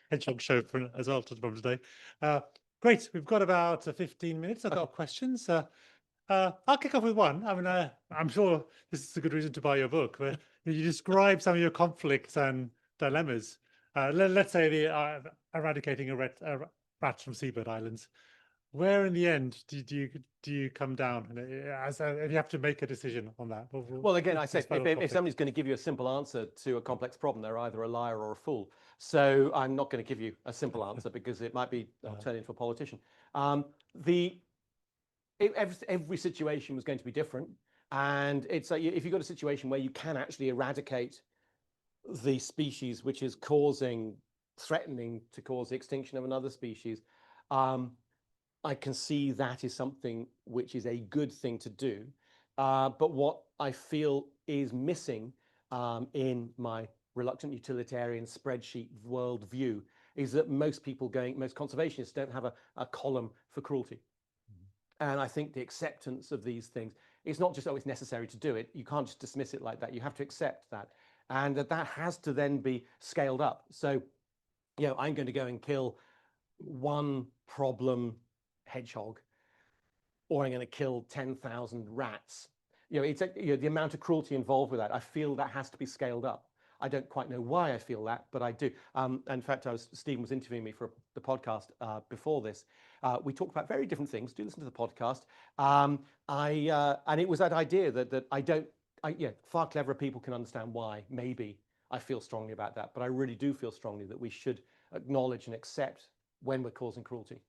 hedgehog show as well from today. Great. We've got about 15 minutes. I've got questions. I'll kick off with one. I mean, I'm sure this is a good reason to buy your book, but you describe some of your conflicts and dilemmas. Let's say the eradicating a rat from seabird islands. Where in the end do you come down if you have to make a decision on that? Well, again, I say if somebody's going to give you a simple answer to a complex problem, they're either a liar or a fool. So I'm not going to give you a simple answer because it might be turned into a politician. Every situation was going to be different, and it's like if you've got a situation where you can actually eradicate the species which is threatening to cause the extinction of another species, I can see that is something which is a good thing to do. But what I feel is missing in my reluctant utilitarian spreadsheet worldview is that most conservationists don't have a column for cruelty. And I think the acceptance of these things, it's not just, oh, it's necessary to do it. You can't just dismiss it like that. You have to accept that. And that has to then be scaled up. So, I'm going to go and kill one problem hedgehog, or I'm going to kill 10,000 rats. It's the amount of cruelty involved with that. I feel that has to be scaled up. I don't quite know why I feel that, but I do. In fact, Stephen was interviewing me for the podcast before this. We talked about very different things. Do listen to the podcast. And it was that idea that far cleverer people can understand why. Maybe I feel strongly about that, but I really do feel strongly that we should acknowledge and accept when we're causing cruelty.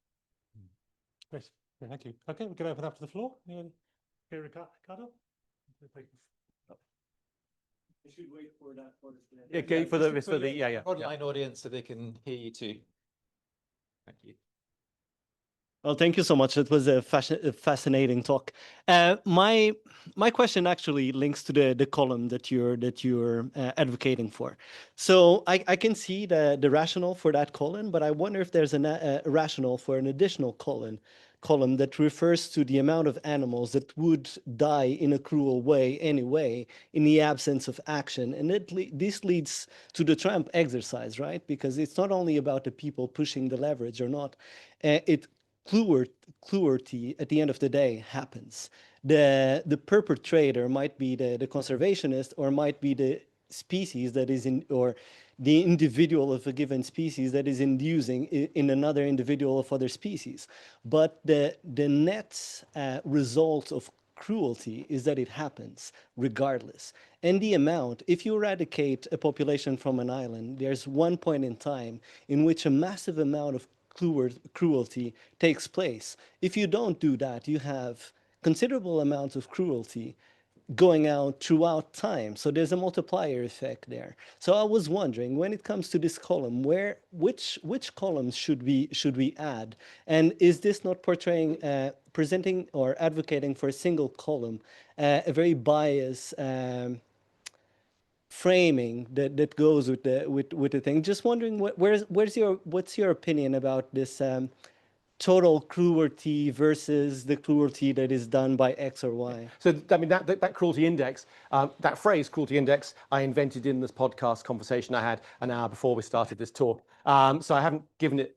Great. Thank you. Okay, we'll go open up to the floor. Okay, Ricardo? I should wait for that for the online audience so they can hear you too. Thank you. Well, thank you so much. It was a fascinating talk. My question actually links to the column that you're advocating for. So I can see the rationale for that column, but I wonder if there's a rationale for an additional column that refers to the amount of animals that would die in a cruel way anyway in the absence of action. And this leads to the Trump exercise, right? Because it's not only about the people pushing the leverage or not. Cruelty at the end of the day happens. The perpetrator might be the conservationist, or might be the species that is or the individual of a given species that is inducing in another individual of other species. But the net result of cruelty is that it happens regardless. And the amount, if you eradicate a population from an island, there's one point in time in which a massive amount of cruelty takes place. If you don't do that, you have considerable amounts of cruelty going out throughout time. So there's a multiplier effect there. So I was wondering, when it comes to this column, which columns should we add? And is this not presenting or advocating for a single column, a very biased framing that goes with the thing? Just wondering, what's your opinion about this total cruelty versus the cruelty that is done by X or Y? So I mean that cruelty index, that phrase cruelty index, I invented in this podcast conversation I had an hour before we started this talk. So I haven't given it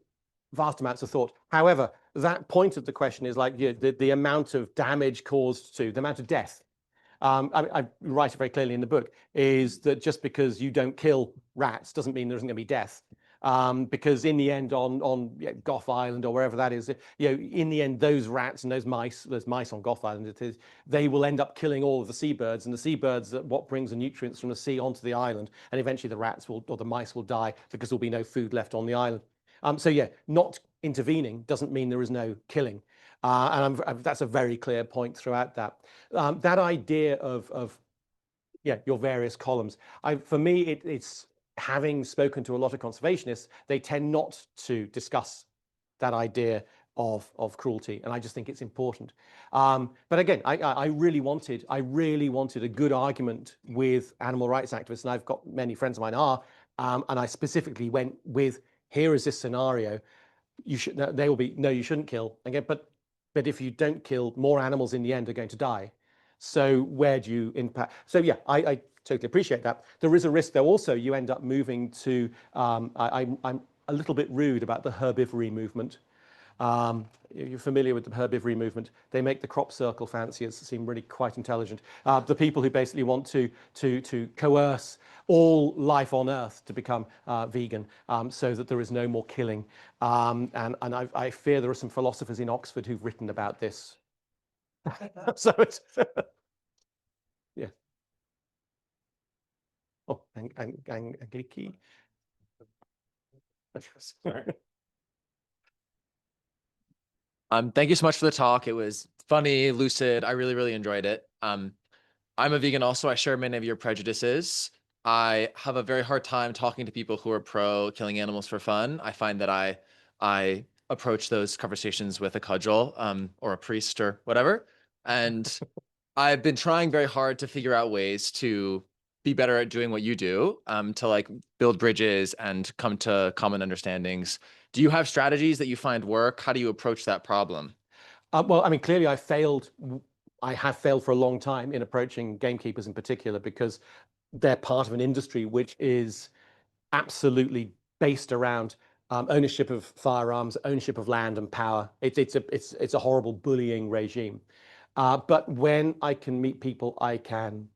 vast amounts of thought. However, that point of the question is like the amount of damage caused to the amount of death. I write it very clearly in the book, is that just because you don't kill rats doesn't mean there isn't going to be death. Because in the end, on Gough Island or wherever that is, in the end, those rats and those mice, there's mice on Gough Island, they will end up killing all of the seabirds, and the seabirds are what brings the nutrients from the sea onto the island, and eventually the rats or the mice will die because there'll be no food left on the island. Not intervening doesn't mean there is no killing. And that's a very clear point throughout that. That idea of your various columns, for me, it's having spoken to a lot of conservationists, they tend not to discuss that idea of cruelty, and I just think it's important. But again, I really wanted a good argument with animal rights activists, and I've got many friends of mine and I specifically went with, here is this scenario. You shouldn't kill again, but if you don't kill, more animals in the end are going to die. So where do you impact? So yeah, I totally appreciate that. There is a risk, though, also you end up moving to, I'm a little bit rude about the herbivory movement. You're familiar with the herbivory movement. They make the crop circle fanciers seem really quite intelligent. The people who basically want to coerce all life on Earth to become vegan, so that there is no more killing. And I fear there are some philosophers in Oxford who've written about this. So it's yeah. Oh, Angliki. Thank you so much for the talk. It was funny, lucid. I really, really enjoyed it. I'm a vegan also. I share many of your prejudices. I have a very hard time talking to people who are pro killing animals for fun. I find that I approach those conversations with a cudgel, or a priest or whatever. And I've been trying very hard to figure out ways to be better at doing what you do, to like build bridges and come to common understandings. Do you have strategies that you find work? How do you approach that problem? Well, I mean, clearly I have failed for a long time in approaching gamekeepers in particular, because they're part of an industry which is absolutely based around ownership of firearms, ownership of land and power. It's a horrible bullying regime. But when I can meet people I can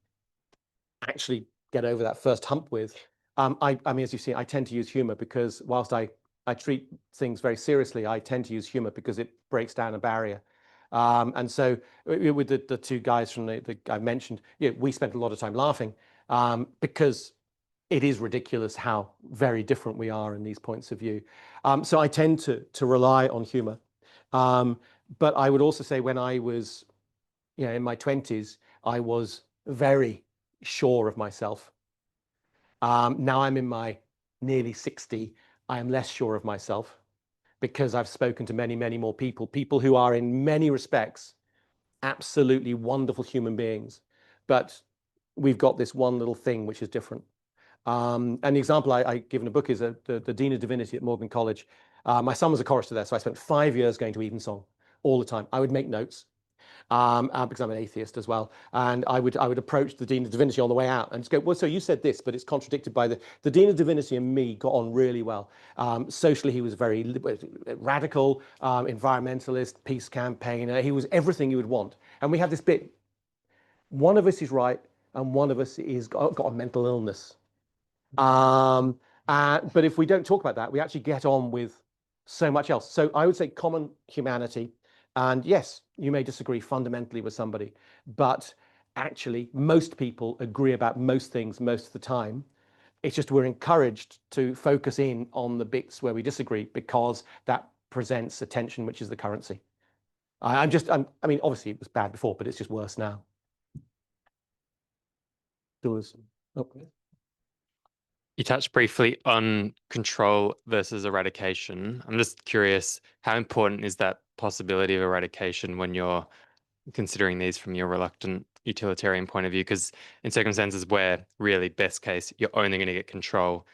actually get over that first hump with, I mean, as you see, I tend to use humor, because whilst I treat things very seriously, I tend to use humor because it breaks down a barrier. And so with the two guys from the I mentioned, we spent a lot of time laughing, because it is ridiculous how very different we are in these points of view. So I tend to rely on humor. But I would also say when I was in my 20s, I was very sure of myself. Now I'm in my nearly 60, I am less sure of myself, because I've spoken to many, many more people who are in many respects absolutely wonderful human beings, but we've got this one little thing which is different. And the example I give in the book is the Dean of Divinity at Magdalen College. My son was a chorister there, so I spent 5 years going to evensong all the time. I would make notes, because I'm an atheist as well, and I would approach the Dean of Divinity on the way out and just go, well, so you said this, but it's contradicted by the Dean of Divinity. And me got on really well. Socially, he was very radical, environmentalist, peace campaigner. He was everything you would want. And we have this bit, one of us is right and one of us is got a mental illness. But if we don't talk about that, we actually get on with so much else. So I would say common humanity. And yes, you may disagree fundamentally with somebody, but actually most people agree about most things most of the time. It's just we're encouraged to focus in on the bits where we disagree, because that presents a tension, which is the currency. I mean, obviously it was bad before, but it's just worse now. You touched briefly on control versus eradication. I'm just curious, how important is that possibility of eradication when you're considering these from your reluctant utilitarian point of view? Because in circumstances where really best case, you're only going to get control,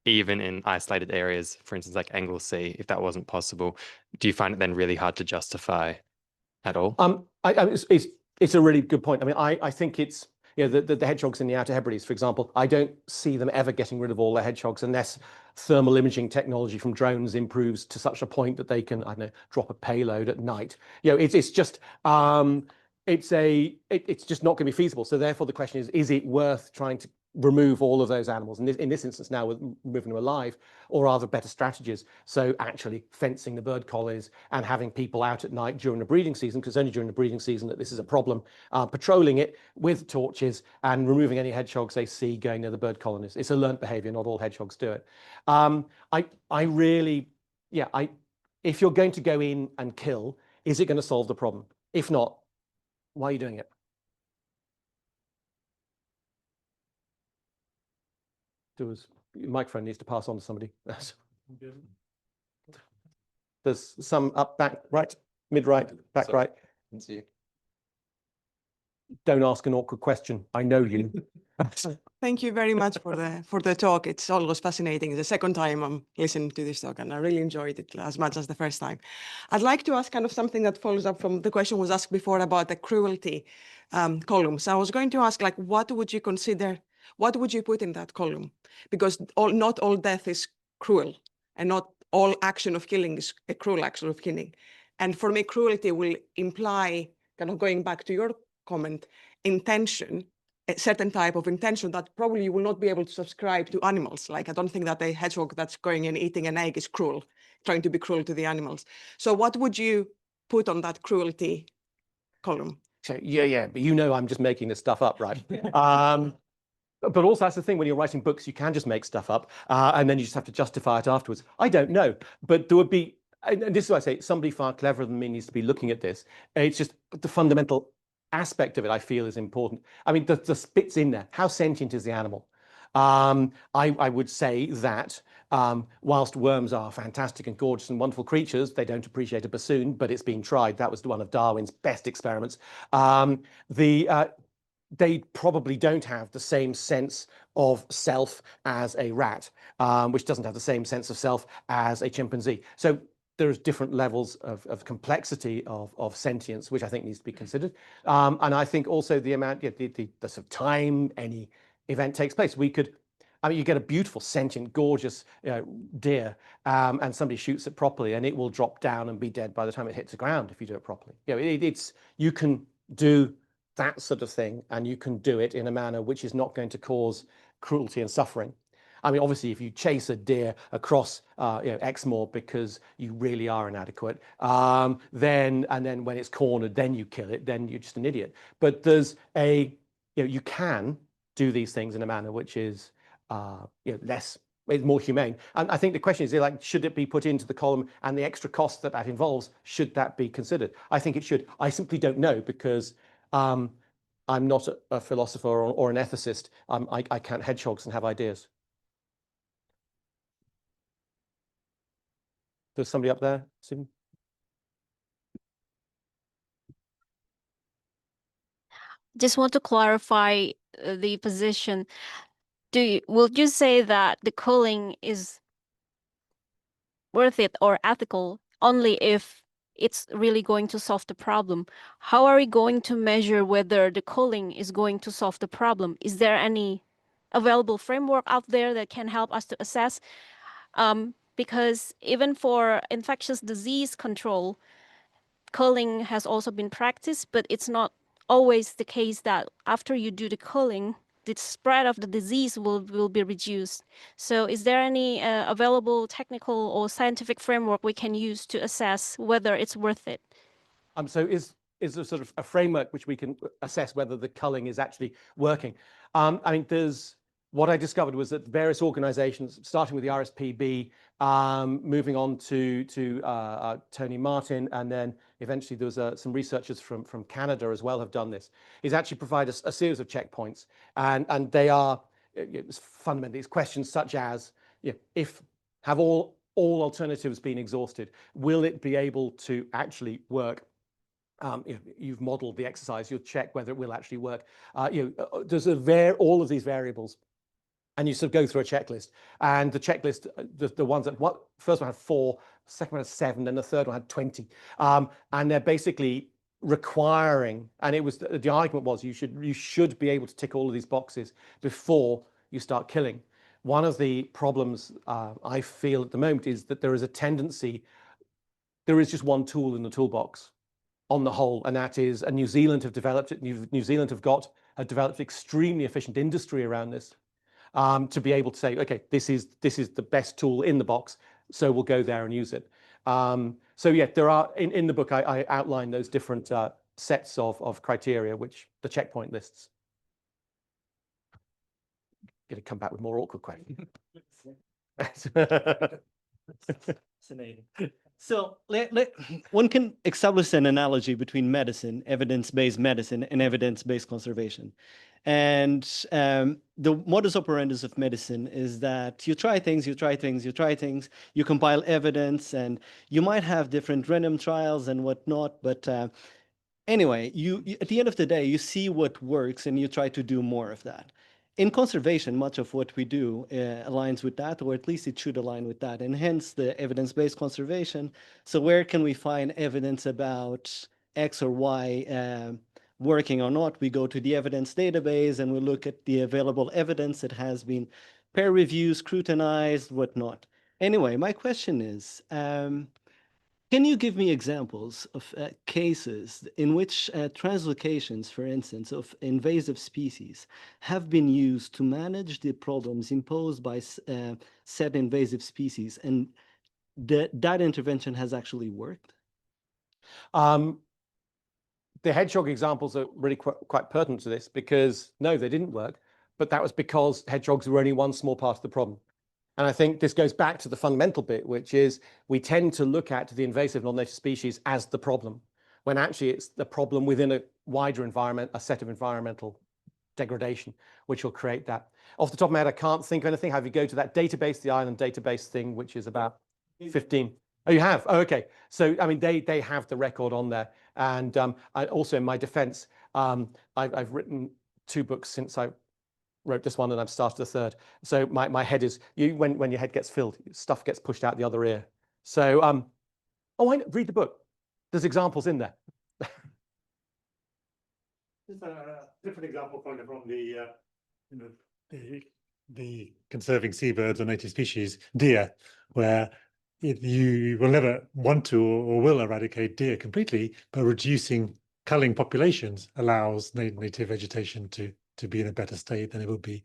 even in isolated areas, for instance, like Anglesey, if that wasn't possible, do you find it then really hard to justify at all? It's a really good point. I mean, I think it's, the hedgehogs in the Outer Hebrides, for example, I don't see them ever getting rid of all their hedgehogs unless thermal imaging technology from drones improves to such a point that they can, I don't know, drop a payload at night. It's just it's just not going to be feasible. So therefore, the question is it worth trying to remove all of those animals? And in this instance, now we're moving them alive, or are there better strategies? So actually fencing the bird colonies and having people out at night during the breeding season, because only during the breeding season that this is a problem, patrolling it with torches and removing any hedgehogs they see going near the bird colonies. It's a learnt behavior. Not all hedgehogs do it. If you're going to go in and kill, is it going to solve the problem? If not, why are you doing it? Your microphone needs to pass on to somebody. There's some up, back, right, mid, right, back, right. Don't ask an awkward question. I know you. Thank you very much for the talk. It's always fascinating. It's the second time I'm listening to this talk, and I really enjoyed it as much as the first time. I'd like to ask kind of something that follows up from the question was asked before about the cruelty columns. I was going to ask, like, what would you consider what would you put in that column? Because not all death is cruel, and not all action of killing is a cruel action of killing. And for me, cruelty will imply, kind of going back to your comment, intention, a certain type of intention that probably you will not be able to subscribe to animals. Like, I don't think that a hedgehog that's going and eating an egg is cruel, trying to be cruel to the animals. So what would you put on that cruelty column? So, yeah, but you know I'm just making this stuff up, right? But also that's the thing, when you're writing books, you can just make stuff up and then you just have to justify it afterwards. I don't know, but there would be, and this is why I say somebody far cleverer than me needs to be looking at this. It's just the fundamental aspect of it I feel is important. I mean, the bits in there. How sentient is the animal? I would say that whilst worms are fantastic and gorgeous and wonderful creatures, they don't appreciate a bassoon, but it's been tried. That was one of Darwin's best experiments. They probably don't have the same sense of self as a rat, which doesn't have the same sense of self as a chimpanzee. So there's different levels of complexity of sentience, which I think needs to be considered. And I think also the amount, the sort of time any event takes place. We could, I mean, you get a beautiful, sentient, gorgeous deer, and somebody shoots it properly, and it will drop down and be dead by the time it hits the ground if you do it properly. You know, you can do that sort of thing, and you can do it in a manner which is not going to cause cruelty and suffering. I mean, obviously, if you chase a deer across Exmoor because you really are inadequate, then when it's cornered, then you kill it, then you're just an idiot. But there's you can do these things in a manner which is less, it's more humane. And I think the question is, like, should it be put into the column, and the extra cost that involves, should that be considered? I think it should. I simply don't know, because I'm not a philosopher or an ethicist. I count hedgehogs and have ideas. There's somebody up there, Susan? Just want to clarify the position. Would you say that the culling is worth it or ethical only if it's really going to solve the problem? How are we going to measure whether the culling is going to solve the problem? Is there any available framework out there that can help us to assess? Because even for infectious disease control, culling has also been practiced, but it's not always the case that after you do the culling, the spread of the disease will be reduced. So is there any available technical or scientific framework we can use to assess whether it's worth it? So is there sort of a framework which we can assess whether the culling is actually working? I mean, what I discovered was that various organizations, starting with the RSPB, moving on to Tony Martin, and then eventually there was some researchers from Canada as well have done this, is actually provide a series of checkpoints. And they are fundamentally questions such as, if have all alternatives been exhausted, will it be able to actually work? You've modeled the exercise, you'll check whether it will actually work. There's all of these variables. And you sort of go through a checklist, and the checklist, the ones that first one had 4, second one had 7, and the third one had 20, and they're basically requiring. And it was the argument was you should be able to tick all of these boxes before you start killing. One of the problems I feel at the moment is that there is a tendency. There is just one tool in the toolbox, on the whole, and that is, and New Zealand have developed it. New Zealand have developed extremely efficient industry around this. To be able to say, okay, this is the best tool in the box, so we'll go there and use it. So yeah, there are in the book I outline those different sets of criteria, which the checkpoint lists. Going to come back with more awkward questions. Fascinating. So one can establish an analogy between medicine, evidence-based medicine, and evidence-based conservation. And the modus operandi of medicine is that you try things, you compile evidence, and you might have different random trials and whatnot. But anyway, you at the end of the day, you see what works and you try to do more of that. In conservation, much of what we do aligns with that, or at least it should align with that, and hence the evidence-based conservation. So where can we find evidence about X or Y working or not, we go to the evidence database and we look at the available evidence that has been peer reviewed, scrutinized, whatnot. Anyway, my question is, can you give me examples of cases in which translocations, for instance, of invasive species have been used to manage the problems imposed by said invasive species, and that intervention has actually worked? The hedgehog examples are really quite pertinent to this, because no, they didn't work, but that was because hedgehogs were only one small part of the problem. And I think this goes back to the fundamental bit, which is we tend to look at the invasive non-native species as the problem, when actually it's the problem within a wider environment, a set of environmental degradation, which will create that. Off the top of my head, I can't think of anything. Have you go to that database, the island database thing, which is about 15. Oh, you have? Oh, okay. So, I mean, they have the record on there. And I also, in my defense, I've written 2 books since I wrote this one, and I've started a 3rd. So my head is, when your head gets filled, stuff gets pushed out the other ear. So, read the book. There's examples in there. Just a different example from the conserving seabirds or native species, deer, where you will never want to or will eradicate deer completely, but reducing culling populations allows native vegetation to be in a better state than it would be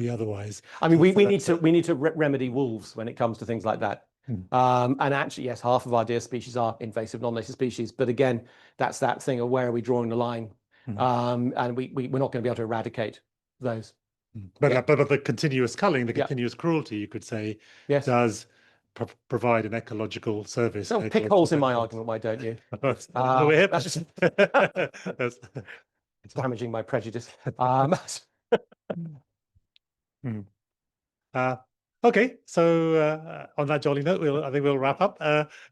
otherwise. I mean, we need to remedy wolves when it comes to things like that. And actually, yes, half of our deer species are invasive non-native species. But again, that's that thing of where are we drawing the line? And we're not going to be able to eradicate those. But the continuous culling, the continuous cruelty, you could say, does provide an ecological service. Don't pick holes in my argument, why don't you? We're here. That's just it's damaging my prejudice. Okay, so on that jolly note, I think we'll wrap up.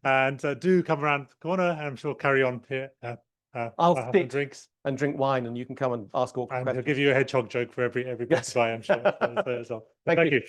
And do come around the corner, and I'm sure carry on here. I'll sit drinks and drink wine, and you can come and ask all and questions. he'll give you a hedgehog joke for every goodbye, I'm sure. So, Thank you.